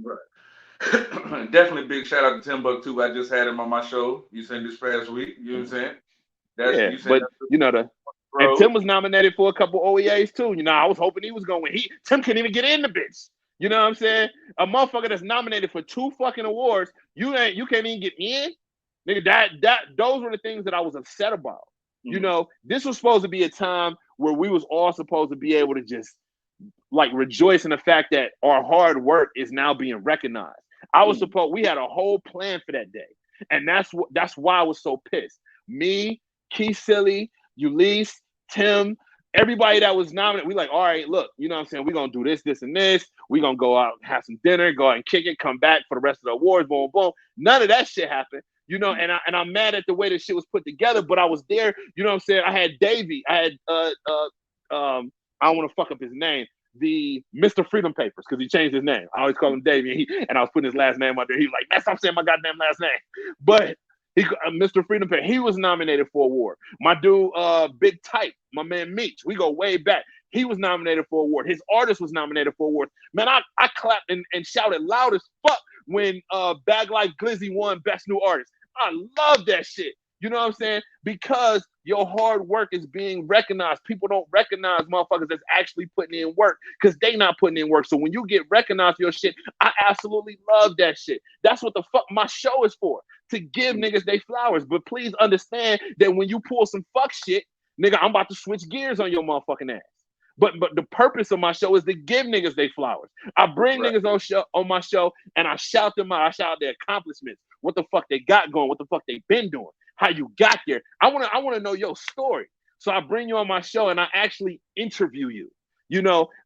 Right. Definitely big shout out to Timbuktu. I just had him on my show. You said this past week. You know what I'm saying? But and Tim was nominated for a couple OEAs too. I was hoping he was going to win. Tim couldn't even get in the bitch. You know what I'm saying? A motherfucker that's nominated for 2 fucking awards, you can't even get in. Nigga, those were the things that I was upset about. Mm-hmm. This was supposed to be a time where we was all supposed to be able to just like rejoice in the fact that our hard work is now being recognized. We had a whole plan for that day. And that's why I was so pissed. Me, Keith Silly, Ulysses, Tim, everybody that was nominated, we like, all right, look, you know what I'm saying? We're going to do this, this, and this. We're going to go out, have some dinner, go out and kick it, come back for the rest of the awards, boom, boom. None of that shit happened, and I'm mad at the way this shit was put together, but I was there, you know what I'm saying? I had Davey, I had, I don't want to fuck up his name, the Mr. Freedom Papers, because he changed his name. I always call him Davey, and I was putting his last name out there. He was like, man, stop saying my goddamn last name. But Mr. Freedom Paper, he was nominated for an award. My dude, Big Type, my man Meech, we go way back. He was nominated for an award. His artist was nominated for an award. Man, I clapped and shouted loud as fuck when Bag Life Glizzy won Best New Artist. I love that shit. You know what I'm saying? Because your hard work is being recognized. People don't recognize motherfuckers that's actually putting in work because they not putting in work. So when you get recognized for your shit, I absolutely love that shit. That's what the fuck my show is for, to give niggas they flowers. But please understand that when you pull some fuck shit, nigga, I'm about to switch gears on your motherfucking ass. But the purpose of my show is to give niggas they flowers. I bring niggas on my show and I shout them out. I shout their accomplishments, what the fuck they got going, what the fuck they been doing, how you got there. I want to know your story. So I bring you on my show and I actually interview you.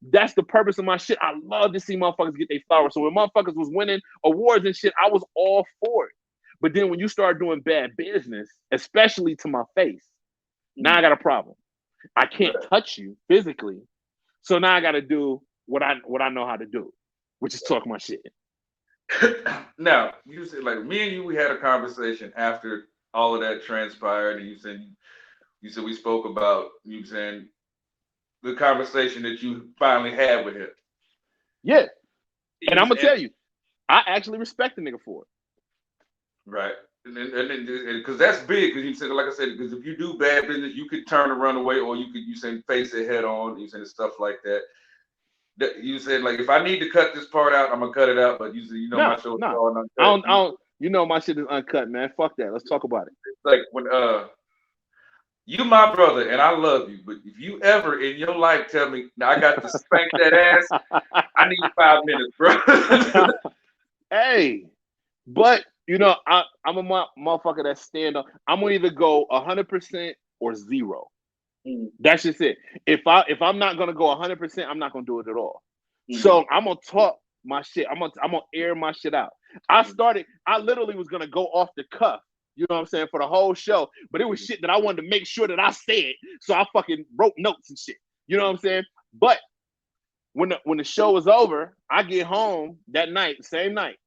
That's the purpose of my shit. I love to see motherfuckers get their flowers. So when motherfuckers was winning awards and shit, I was all for it. But then when you start doing bad business, especially to my face, now I got a problem. I can't touch you physically. So now I got to do what I know how to do, which is talk my shit. Now, you said, like, me and you, we had a conversation after all of that transpired, and you said we spoke about, you saying, the conversation that you finally had with him. Yeah. And I'm going to tell you, I actually respect the nigga for it. Right. And because that's big, because you said, like I said, because if you do bad business, you could turn and run away, or you said face it head on, you said stuff like that. You said, like, if I need to cut this part out, I'm gonna cut it out. But you said, my show is all uncut. I don't, my shit is uncut, man. Fuck that. Let's talk about it. It's like when you my brother and I love you, but if you ever in your life tell me, now I got to spank that ass, I need 5 minutes, bro. Hey, but I'm a motherfucker that stand up. I'm gonna either go 100% or 0. That's just it. If I'm not gonna go 100%, I'm not gonna do it at all. So I'm gonna talk my shit. I'm gonna air my shit out. I literally was gonna go off the cuff, you know what I'm saying, for the whole show, but it was shit that I wanted to make sure that I said, so I fucking wrote notes and shit. You know what I'm saying? But when the show was over, I get home that night, same night,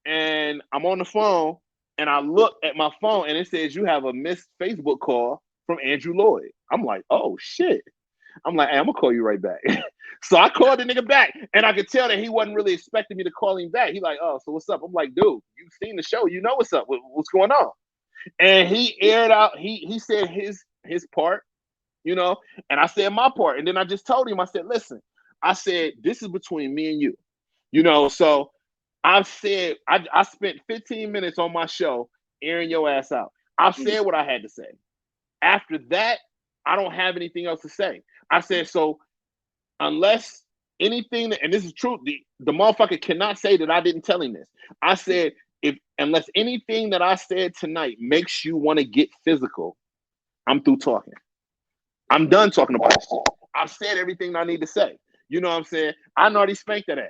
and I'm on the phone, and I look at my phone, and it says you have a missed Facebook call from Andrew Lloyd. I'm like, oh shit. I'm like, hey, I'm gonna call you right back. So I called the nigga back, and I could tell that he wasn't really expecting me to call him back. He like, oh, so what's up? I'm like, dude, you've seen the show, you know what's up. What's going on? And he aired out. He said his part, and I said my part. And then I just told him, I said, listen, I said this is between me and you, So I said I spent 15 minutes on my show airing your ass out. I've said what I had to say. After that, I don't have anything else to say. I said, so unless anything, and this is true, the motherfucker cannot say that I didn't tell him this. I said, unless anything that I said tonight makes you want to get physical, I'm through talking. I'm done talking about this shit. I've said everything I need to say. You know what I'm saying? I already spanked that ass.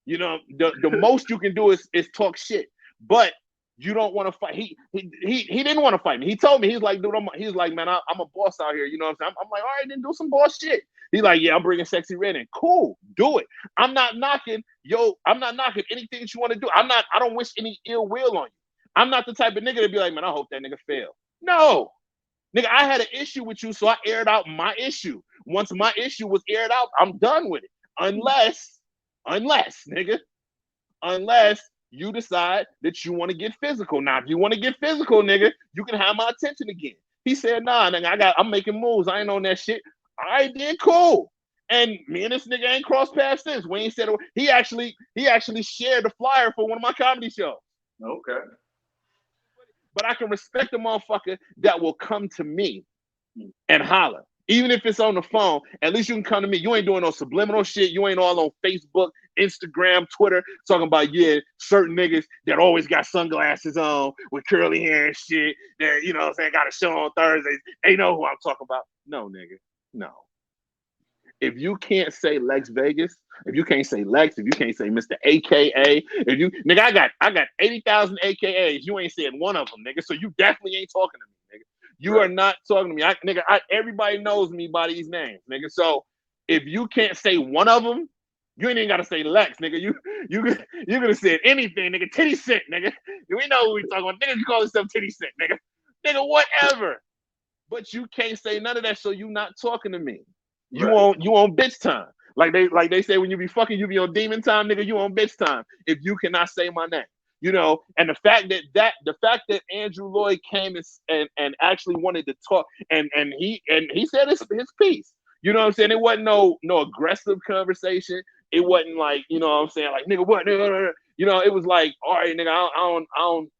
The most you can do is talk shit. But you don't want to fight. He didn't want to fight me. He told me, he's like, dude, he's like, man, I'm a boss out here. You know what I'm saying? I'm like, all right, then do some boss shit. He's like, yeah, I'm bringing Sexy Red in. Cool, do it. I'm not knocking anything that you want to do. I don't wish any ill will on you. I'm not the type of nigga to be like, man, I hope that nigga fail. No, Nigga, I had an issue with you, so I aired out my issue. Once my issue was aired out, I'm done with it. Unless, nigga, unless you decide that you want to get physical. Now, if you want to get physical, nigga, you can have my attention again. He said, nah, nigga, I'm making moves. I ain't on that shit. All right, then cool. And me and this nigga ain't crossed paths since. We ain't said he actually shared the flyer for one of my comedy shows. Okay. But I can respect the motherfucker that will come to me and holler. Even if it's on the phone, at least you can come to me. You ain't doing no subliminal shit. You ain't all on Facebook, Instagram, Twitter, talking about, yeah, certain niggas that always got sunglasses on with curly hair and shit that, you know what I'm saying, got a show on Thursdays. They know who I'm talking about. No, nigga. No. If you can't say Lexx Vegas, if you can't say Lex, if you can't say Mr. AKA, if you, nigga, I got 80,000 AKAs. You ain't said one of them, nigga. So you definitely ain't talking to me, nigga. You are not talking to me. Everybody knows me by these names, nigga. So if you can't say one of them, you ain't even got to say Lex, nigga. You could have said anything, nigga. Titty Cent, nigga. We know who we talking about. Nigga, you call yourself Titty Cent, nigga. Nigga, whatever. But you can't say none of that, so you not talking to me. You on bitch time. Like they say when you be fucking, you be on demon time, nigga. You on bitch time if you cannot say my name. You know, and the fact that Andrew Lloyd came and actually wanted to talk and he said his piece. You know what I'm saying? It wasn't no aggressive conversation. It wasn't like, you know what I'm saying, like, nigga, what, nigga? You know, it was like, all right, nigga, I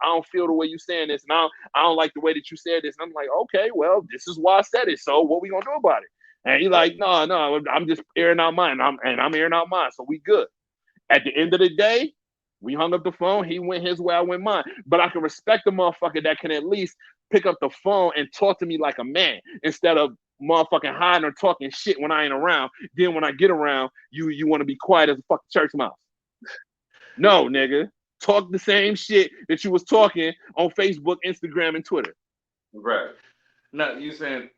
don't feel the way you saying this, and I don't like the way that you said this. And I'm like, okay, well, this is why I said it. So what we gonna do about it? And he's like, no, I'm just airing out mine. I'm airing out mine. So we good. At the end of the day, we hung up the phone. He went his way, I went mine. But I can respect the motherfucker that can at least pick up the phone and talk to me like a man instead of motherfucking hiding or talking shit when I ain't around. Then when I get around, you want to be quiet as a fucking church mouse. No, nigga. Talk the same shit that you was talking on Facebook, Instagram, and Twitter. Right. Now, you saying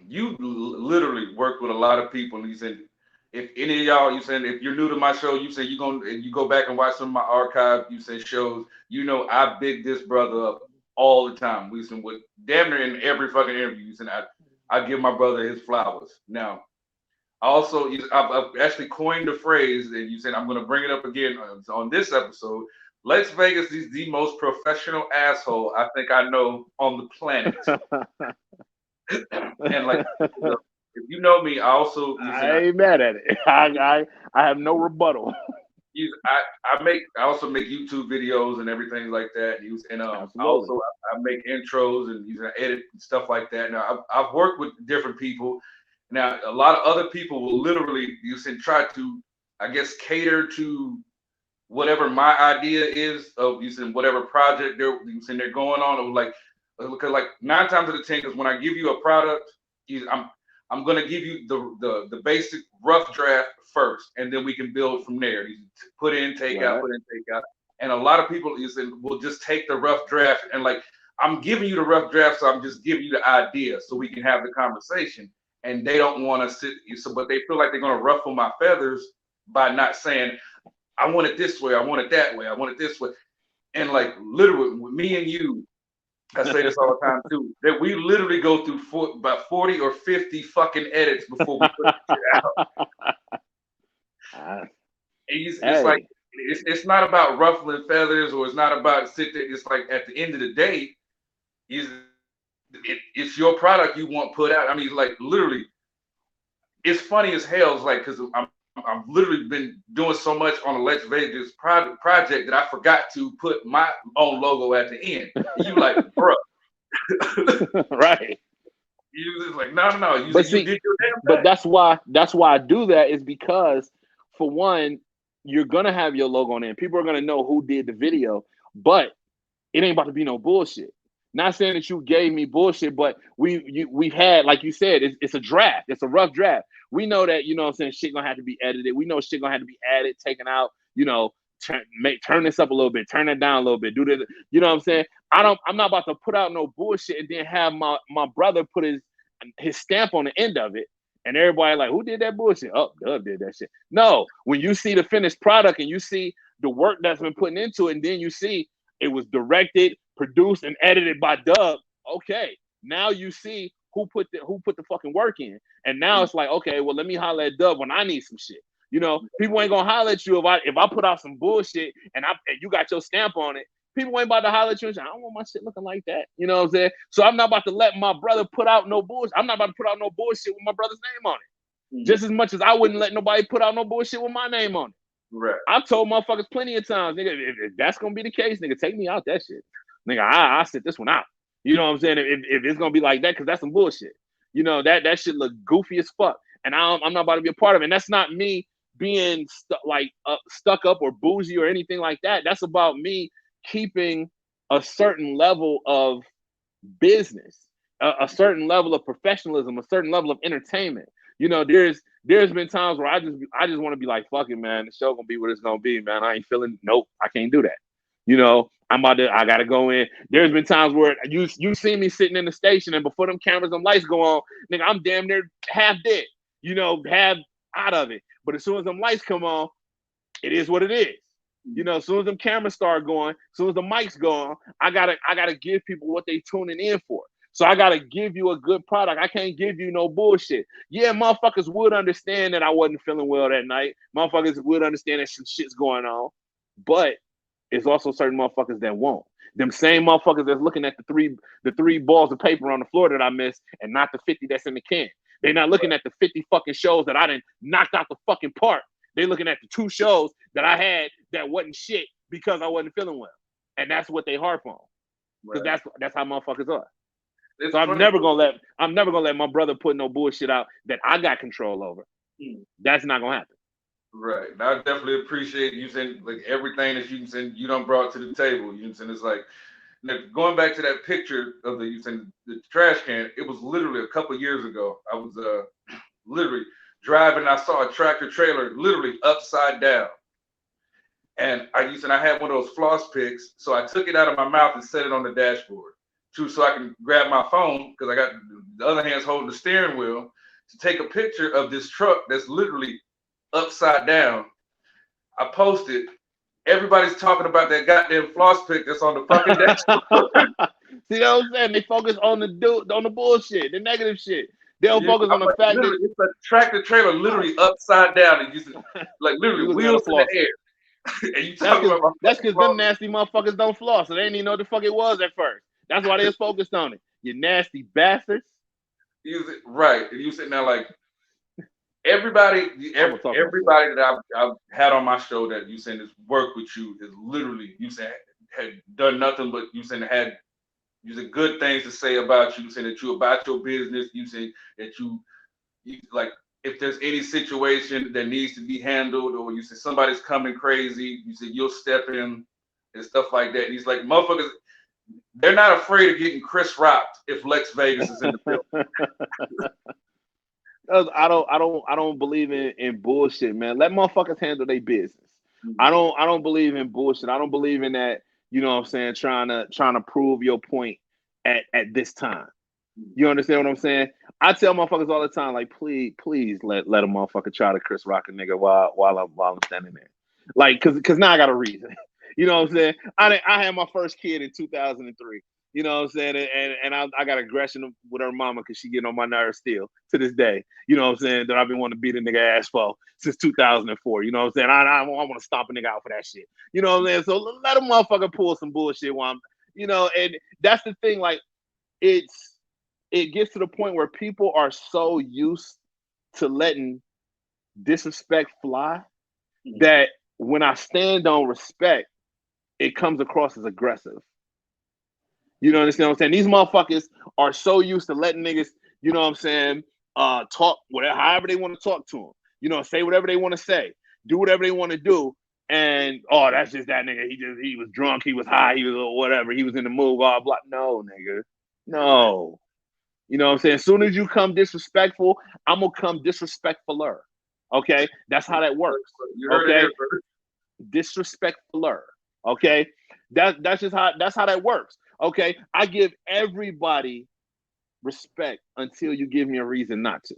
you literally work with a lot of people, and you said if any of y'all, you said if you're new to my show, you say you go back and watch some of my archive, you say shows, you know I big this brother up all the time. We said with damn near in every fucking interview, you said I give my brother his flowers. Now, also I've actually coined the phrase, and you said I'm gonna bring it up again on this episode. Lexx Vegas is the most professional asshole I think I know on the planet. And like, if you know me, I also I ain't mad at it. I have no rebuttal. I also make YouTube videos and everything like that. Also I make intros and edit and stuff like that. Now I've worked with different people. Now a lot of other people will literally try to, I guess, cater to whatever my idea is of whatever project they're going on. It was like, because like 9 times out of 10, because when I give you a product, I'm gonna give you the basic rough draft first, and then we can build from there. You put in, take out, put in, take out. And a lot of people will just take the rough draft and like, I'm giving you the rough draft, so I'm just giving you the idea so we can have the conversation. And they don't want to sit, but they feel like they're gonna ruffle my feathers by not saying, I want it this way, I want it that way, I want it this way. And like literally with me and you, I say this all the time too, that we literally go through about 40 or 50 fucking edits before we put it out. It's like, it's not about ruffling feathers, or it's not about sit there. It's like at the end of the day, it's your product you want put out. I mean, like literally, it's funny as hell. It's like, because I've literally been doing so much on the Lexx Vegas project that I forgot to put my own logo at the end. And you like, bro. Right. You just like, no. You did your damn but that's why I do that, is because, for one, you're gonna have your logo on there. People are gonna know who did the video, but it ain't about to be no bullshit. Not saying that you gave me bullshit, but we've had, like you said, it's a draft. It's a rough draft. We know that, you know what I'm saying, shit gonna have to be edited. We know shit gonna have to be added, taken out, you know, turn this up a little bit, turn it down a little bit, do this, you know what I'm saying? I'm not about to put out no bullshit and then have my brother put his stamp on the end of it, and everybody like, who did that bullshit? Oh, Dub did that shit. No, when you see the finished product and you see the work that's been put into it, and then you see it was directed, produced, and edited by Dub, okay, Now you see who put the fucking work in. And now it's like, okay, well, let me holler at Dub when I need some shit. You know, people ain't gonna holler at you if I put out some bullshit and you got your stamp on it. People ain't about to holler at you and say, I don't want my shit looking like that. You know what I'm saying? So I'm not about to let my brother put out no bullshit. I'm not about to put out no bullshit with my brother's name on it. Just as much as I wouldn't let nobody put out no bullshit with my name on it. Right. I've told motherfuckers plenty of times, nigga, if that's gonna be the case, nigga, take me out that shit. Nigga, I'll sit this one out. You know what I'm saying? If it's gonna be like that, because that's some bullshit. You know, that shit look goofy as fuck. And I'm not about to be a part of it. And that's not me being stuck up or bougie or anything like that. That's about me keeping a certain level of business, a certain level of professionalism, a certain level of entertainment. You know, there's been times where I just want to be like, fuck it, man. The show gonna be what it's gonna be, man. I ain't feeling. Nope, I can't do that. You know, I gotta go in. There's been times where you see me sitting in the station, and before them cameras and lights go on, nigga, I'm damn near half dead. You know, half out of it. But as soon as them lights come on, it is what it is. You know, as soon as them cameras start going, as soon as the mics go on, I gotta give people what they tuning in for. So I gotta give you a good product. I can't give you no bullshit. Yeah, motherfuckers would understand that I wasn't feeling well that night. Motherfuckers would understand that some shit's going on. But it's also certain motherfuckers that won't. Them same motherfuckers that's looking at the three balls of paper on the floor that I missed and not the 50 that's in the can. They're not looking at the 50 fucking shows that I done knocked out the fucking park. They're looking at the 2 shows that I had that wasn't shit because I wasn't feeling well. And that's what they harp on. Because that's how motherfuckers are. So I'm never gonna let my brother put no bullshit out that I got control over. That's not gonna happen. Right. And I definitely appreciate you saying like everything that you said you done brought to the table. You saying it's like going back to that picture of the trash can. It was literally a couple years ago. I was literally driving. I saw a tractor trailer literally upside down, and I had one of those floss picks. So I took it out of my mouth and set it on the dashboard, so I can grab my phone because I got the other hand's holding the steering wheel to take a picture of this truck that's literally upside down. I posted. Everybody's talking about that goddamn floss pick that's on the fucking dashboard. See what I'm saying? They focus on the bullshit, the negative shit. They don't focus on the fact that it's a tractor trailer literally upside down and like literally wheels in the air. And you talking about that's because them nasty motherfuckers don't floss, so they didn't even know what the fuck it was at first. That's why they was focused on it. You nasty bastards. Right. And you sitting there like everybody that I've had on my show that you saying has worked with you is literally you said had done nothing but you said had good things to say about you. You saying that you about your business. You say that you like if there's any situation that needs to be handled or you say somebody's coming crazy, you say you'll step in and stuff like that. And he's like motherfuckers. They're not afraid of getting Chris rocked if Lexx Vegas is in the building. I don't believe in bullshit, man. Let motherfuckers handle their business. I don't believe in bullshit. I don't believe in that, you know what I'm saying, trying to prove your point at this time. You understand what I'm saying? I tell motherfuckers all the time, like, please let a motherfucker try to Chris rock a nigga while I'm standing there. Like, cause now I got a reason. You know what I'm saying? I had my first kid in 2003. You know what I'm saying? And I got aggression with her mama because she getting on my nerves still to this day. You know what I'm saying? That I've been wanting to beat a nigga ass for since 2004. You know what I'm saying? I want to stomp a nigga out for that shit. You know what I'm saying? So let a motherfucker pull some bullshit while I'm, you know, and that's the thing. Like, it gets to the point where people are so used to letting disrespect fly that when I stand on respect, it comes across as aggressive. You know what I'm saying? These motherfuckers are so used to letting niggas, you know what I'm saying, talk whatever, however they want to talk to them. You know, say whatever they want to say, do whatever they want to do. And, oh, that's just that nigga. He was drunk, he was high, he was whatever, he was in the mood, blah, blah. No, nigga. No. You know what I'm saying? As soon as you come disrespectful, I'm going to come disrespectfuler. Okay? That's how that works. Okay? Disrespectfuler. Okay? That's how that works. Okay? I give everybody respect until you give me a reason not to.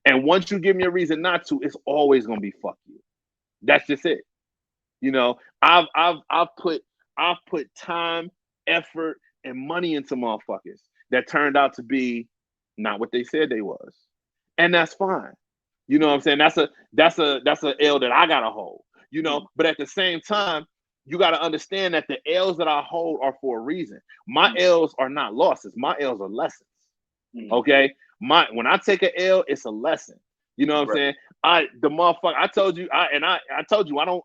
And once you give me a reason not to, it's always going to be fuck you. That's just it. You know, I've put time, effort, and money into motherfuckers. that turned out to be not what they said they was. And that's fine. You know what I'm saying? That's a L that I gotta hold. You know, but at the same time, you gotta understand that the L's that I hold are for a reason. My L's are not losses. My L's are lessons. Okay. When I take an L, it's a lesson. You know what I'm saying? I told you I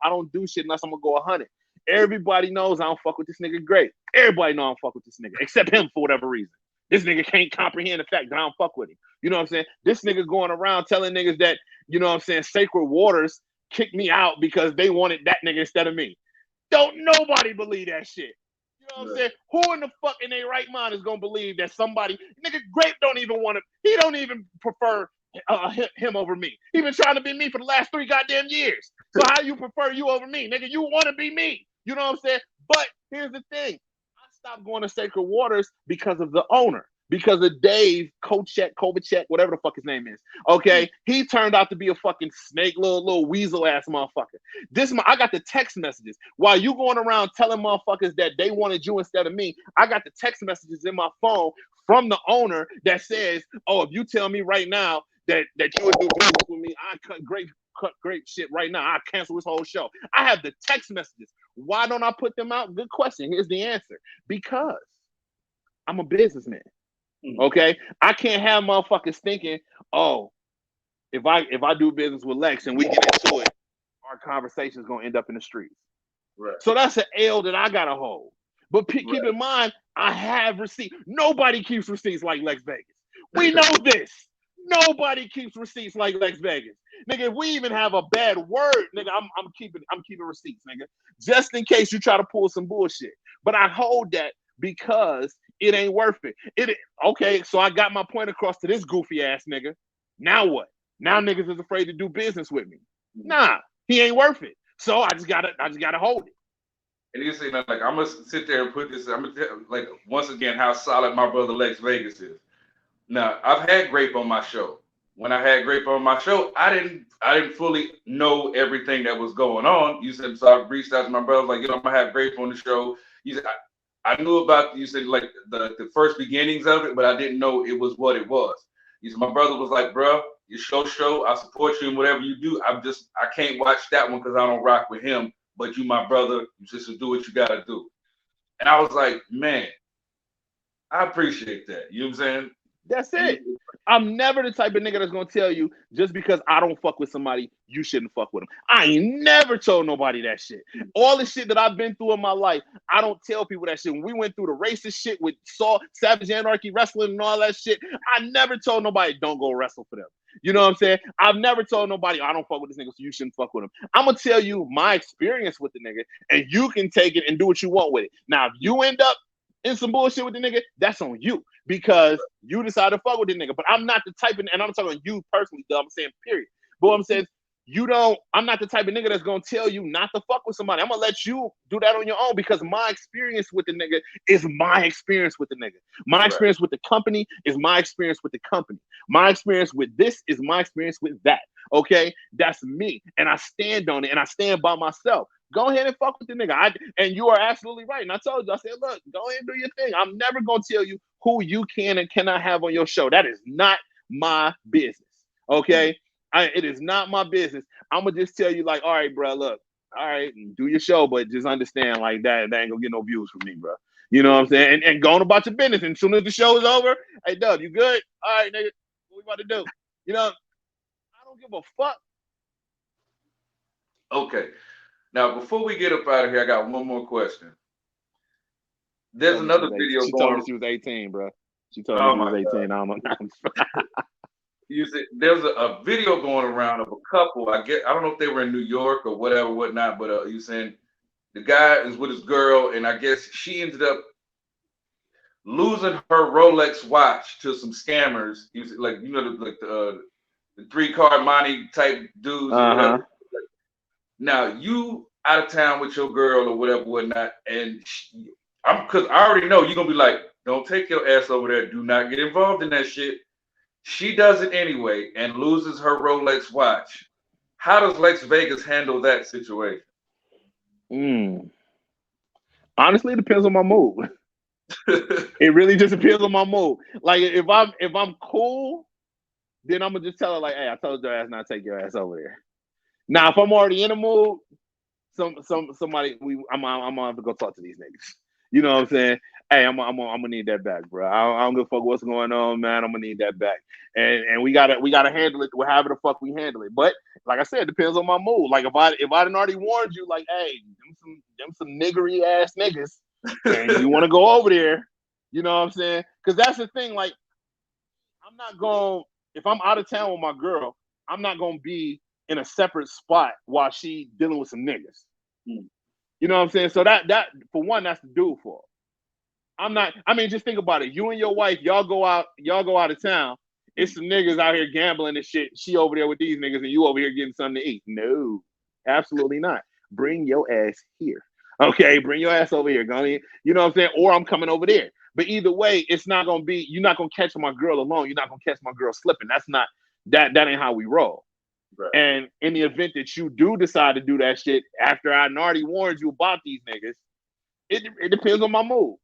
don't do shit unless I'm gonna go 100. Everybody knows I don't fuck with this nigga Great. Everybody know I don't fuck with this nigga, except him for whatever reason. This nigga can't comprehend the fact that I don't fuck with him. You know what I'm saying? This nigga going around telling niggas that, you know what I'm saying, Sacred Waters kicked me out because they wanted that nigga instead of me. Don't nobody believe that shit. You know what I'm saying? Who in the fuck in their right mind is gonna believe that somebody, nigga Grape don't even prefer him over me. He been trying to be me for the last 3 goddamn years. So how you prefer you over me? Nigga, you want to be me. You know what I'm saying? But here's the thing. I stopped going to Sacred Waters because of the owner. Because of Dave Kovacek, whatever the fuck his name is. Okay, he turned out to be a fucking snake, little weasel ass motherfucker. I got the text messages while you going around telling motherfuckers that they wanted you instead of me. I got the text messages in my phone from the owner that says, "Oh, if you tell me right now that you would do business with me, I cut great shit right now. I cancel this whole show." I have the text messages. Why don't I put them out? Good question. Here's the answer. Because I'm a businessman. Okay, I can't have motherfuckers thinking, oh, if I do business with Lexx and we get into it, our conversation is gonna end up in the streets. Right. So that's an L that I gotta hold. But keep in mind, I have receipts. Nobody keeps receipts like Lexx Vegas. We know this. Nobody keeps receipts like Lexx Vegas. Nigga, if we even have a bad word, nigga, I'm keeping receipts, nigga, just in case you try to pull some bullshit. But I hold that because it ain't worth it. Okay, so I got my point across to this goofy ass nigga. Now what? Now niggas is afraid to do business with me. Nah, he ain't worth it. So I just gotta hold it. And you say, like, I'm gonna sit there and put this. I'm gonna tell, like, once again, how solid my brother Lexx Vegas is. Now, I've had Grape on my show. When I had Grape on my show, I didn't fully know everything that was going on. You said, so I reached out to my brother, like, I'm gonna have Grape on the show. You said, I knew about, you said, like, the first beginnings of it, but I didn't know it was what it was. You said, my brother was like, bro, your show, I support you in whatever you do. I can't watch that one because I don't rock with him. But you, my brother, you just do what you gotta do. And I was like, man, I appreciate that. You know what I'm saying? That's it. I'm never the type of nigga that's gonna tell you just because I don't fuck with somebody, you shouldn't fuck with them. I ain't never told nobody that shit. All the shit that I've been through in my life, I don't tell people that shit. When we went through the racist shit with Savage Anarchy wrestling and all that shit, I never told nobody don't go wrestle for them. You know what I'm saying? I've never told nobody I don't fuck with this nigga, so you shouldn't fuck with him. I'm gonna tell you my experience with the nigga, and you can take it and do what you want with it. Now, if you end up in some bullshit with the nigga, that's on you because you decided to fuck with the nigga. But I'm not the type of, and I'm talking you personally, I'm saying period. But what I'm saying, I'm not the type of nigga that's gonna tell you not to fuck with somebody. I'm gonna let you do that on your own because my experience with the nigga is my experience with the nigga. My experience with the company is my experience with the company. My experience with this is my experience with that. Okay, that's me, and I stand on it, and I stand by myself. Go ahead and fuck with the nigga. And you are absolutely right. And I told you, I said, look, go ahead and do your thing. I'm never gonna tell you who you can and cannot have on your show. That is not my business. Okay. It is not my business. I'm gonna just tell you, like, all right, bro, look, all right, do your show, but just understand, like, that ain't gonna get no views from me, bro. You know what I'm saying? And go on about your business. And as soon as the show is over, hey, Dub, you good? All right, nigga, what we about to do? You know, I don't give a fuck. Okay. Now, before we get up out of here, I got one more question. There's another video. She told me she was 18, bro. She told me she was 18. There's a video going around of a couple. I don't know if they were in New York or whatnot, but you saying the guy is with his girl, and I guess she ended up losing her Rolex watch to some scammers. He was like, the 3-card money type dudes. Uh-huh. Or whatever. Now you out of town with your girl or whatnot, and because I already know you're gonna be like, don't take your ass over there. Do not get involved in that shit. She does it anyway and loses her Rolex watch. How does Lexx Vegas handle that situation? Honestly, it depends on my mood. It really just depends on my mood. Like if I'm cool, then I'm gonna just tell her like, hey, I told your ass not to take your ass over there. Now, if I'm already in a mood, somebody I'm gonna have to go talk to these niggas. You know what I'm saying? Hey, I'm gonna need that back, bro. I don't give a fuck what's going on, man. I'm gonna need that back, and we gotta handle it however the fuck we handle it. But like I said, it depends on my mood. Like if I didn't already warned you, like, hey, them some niggery ass niggas, and you want to go over there, you know what I'm saying? Because that's the thing. Like, I'm not going if I'm out of town with my girl, I'm not gonna be in a separate spot while she dealing with some niggas. You know what I'm saying? So that for one, that's the dude fault. I'm not. I mean, just think about it. You and your wife, y'all go out of town. It's some niggas out here gambling and shit. She over there with these niggas, and you over here getting something to eat. No, absolutely not. Bring your ass here. Okay, bring your ass over here. You know what I'm saying? Or I'm coming over there. But either way, it's not gonna be. You're not gonna catch my girl alone. You're not gonna catch my girl slipping. That's not. That ain't how we roll. Right. And in the event that you do decide to do that shit after I already warned you about these niggas, it depends on my mood.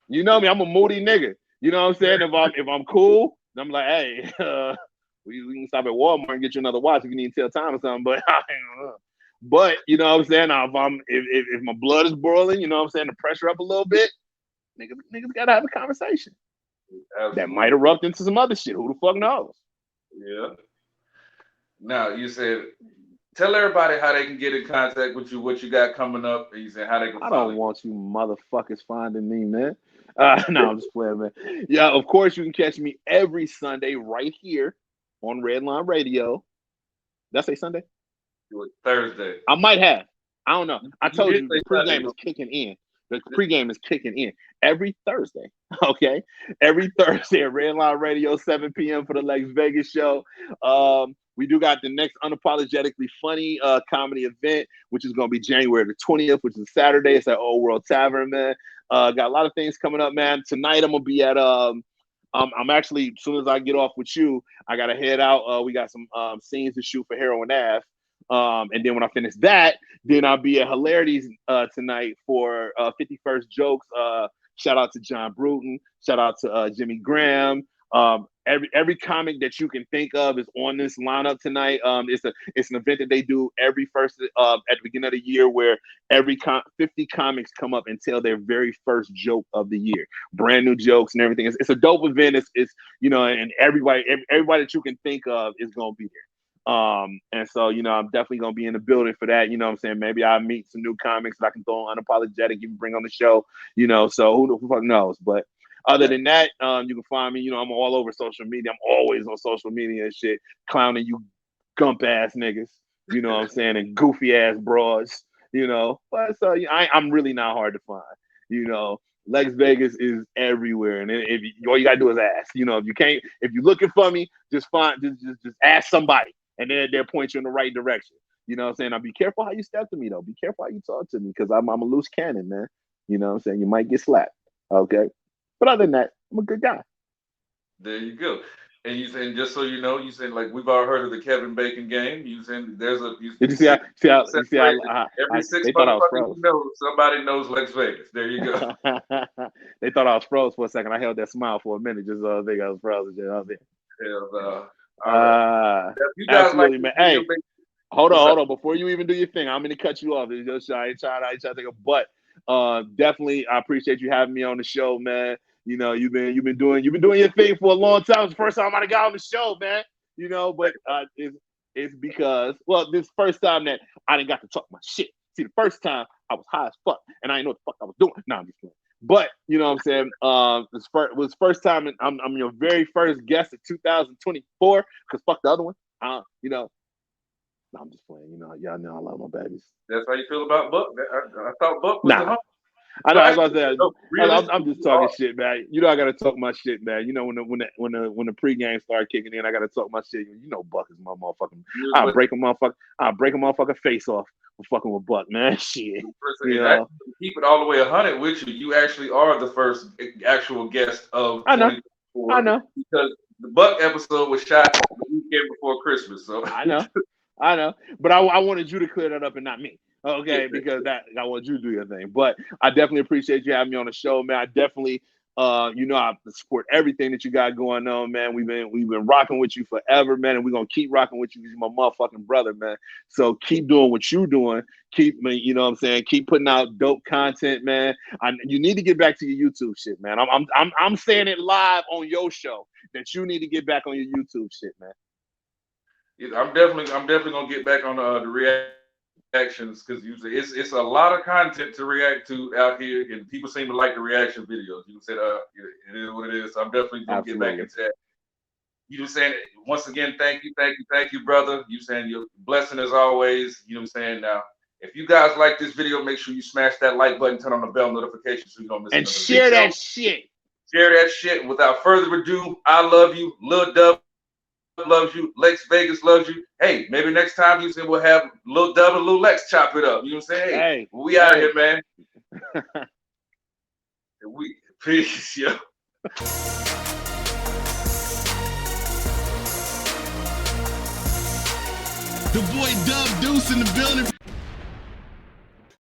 You know me, I'm a moody nigga. You know what I'm saying? If I'm cool, I'm like, hey, we can stop at Walmart and get you another watch if you need to tell time or something. But you know what I'm saying? Now, if my blood is boiling, you know what I'm saying, the pressure up a little bit, niggas gotta have a conversation. Absolutely. That might erupt into some other shit. Who the fuck knows? Yeah. Now you said, tell everybody how they can get in contact with you, what you got coming up, and you said how they can. I don't want you motherfuckers finding me, man. No, I'm just playing, man. Yeah, of course you can catch me every Sunday right here on Redline Radio. Did I say Sunday? It was Thursday. I might have. I don't know. I told you the pregame is kicking in. The pregame is kicking in every Thursday. Okay, every Thursday at Redline Radio, 7 p.m. for the Lexx Vegas show. We do got the next Unapologetically Funny comedy event, which is going to be January the 20th, which is Saturday. It's at Old World Tavern, man. Got a lot of things coming up, man. Tonight I'm going to be at, I'm actually, as soon as I get off with you, I got to head out. We got some scenes to shoot for Heroin Ave. And then when I finish that, then I'll be at Hilarities tonight for 51st Jokes. Shout out to John Bruton. Shout out to Jimmy Graham. Every comic that you can think of is on this lineup tonight. It's an event that they do every first at the beginning of the year, where 50 comics come up and tell their very first joke of the year, brand new jokes and everything. It's a dope event. It's you know, and everybody that you can think of is gonna be there. And so, you know, I'm definitely gonna be in the building for that. You know what I'm saying? Maybe I'll meet some new comics that I can throw on Unapologetic, you can bring on the show, you know, so who the fuck knows? But other than that, you can find me, you know, I'm all over social media. I'm always on social media and shit, clowning you gump ass niggas, you know what I'm saying, and goofy ass broads, you know. But so I'm really not hard to find, you know. Lexx Vegas is everywhere, and if all you gotta do is ask, you know. If you're looking for me, just ask somebody, and they'll point you in the right direction. You know what I'm saying? Now be careful how you step to me though. Be careful how you talk to me, because I'm a loose cannon, man. You know what I'm saying? You might get slapped. Okay. But other than that, I'm a good guy. There you go. And you saying, just so you know, you saying, like, we've all heard of the Kevin Bacon game. You saying there's a did you see how every 6 they thought I was motherfuckers froze. you know, somebody knows Lexx Vegas. There you go. They thought I was froze for a second. I held that smile for a minute just so I think I was frozen. Hell no. You guys absolutely, like, man. Hey, hold on. Before you even do your thing, I'm gonna cut you off. It's just I ain't trying to take a butt. Definitely, I appreciate you having me on the show, man. You know, you've been doing your thing for a long time. It's the first time I got on the show, man. You know, but it's because, well, this first time that I didn't got to talk my shit. See, the first time I was high as fuck and I didn't know what the fuck I was doing. No, I'm just kidding. But you know what I'm saying? It was first time, and I'm your very first guest of 2024. Because fuck the other one. You know. No, I'm just playing. You know, y'all know I love my babies. That's how you feel about Buck? I thought Buck was the hump. I know. I was about to I'm just talking shit, man. You know, I gotta talk my shit, man. You know, when the pregame started kicking in, I gotta talk my shit. You know, Buck is my motherfucking. I'll break a motherfucker face off for fucking with Buck, man. Shit. You know? Keep it all the way 100 with you. You actually are the first actual guest of. I know. Because the Buck episode was shot the weekend before Christmas, so I know. But I wanted you to clear that up and not me. Okay, because that I want you to do your thing. But I definitely appreciate you having me on the show, man. I definitely I support everything that you got going on, man. We've been rocking with you forever, man, and we're gonna keep rocking with you because you're my motherfucking brother, man. So keep doing what you're doing. Keep me, you know what I'm saying? Keep putting out dope content, man. You need to get back to your YouTube shit, man. I'm saying it live on your show that you need to get back on your YouTube shit, man. Yeah, I'm definitely gonna get back on the reactions because usually it's a lot of content to react to out here, and people seem to like the reaction videos. You said it is what it is. So I'm definitely gonna get back into that. You know what I'm saying? Once again, thank you, brother. You saying your blessing as always. You know what I'm saying? Now, if you guys like this video, make sure you smash that like button, turn on the bell notification so you don't miss another video. And share that shit. Share that shit. Without further ado, I love you. Lil Dub loves you. Lexx Vegas loves you. Hey, maybe next time you say we'll have Lil Dub and Lil Lexx chop it up. You know what I'm saying? Hey, we out here, man. We peace, yo. The boy Dub Deuce in the building.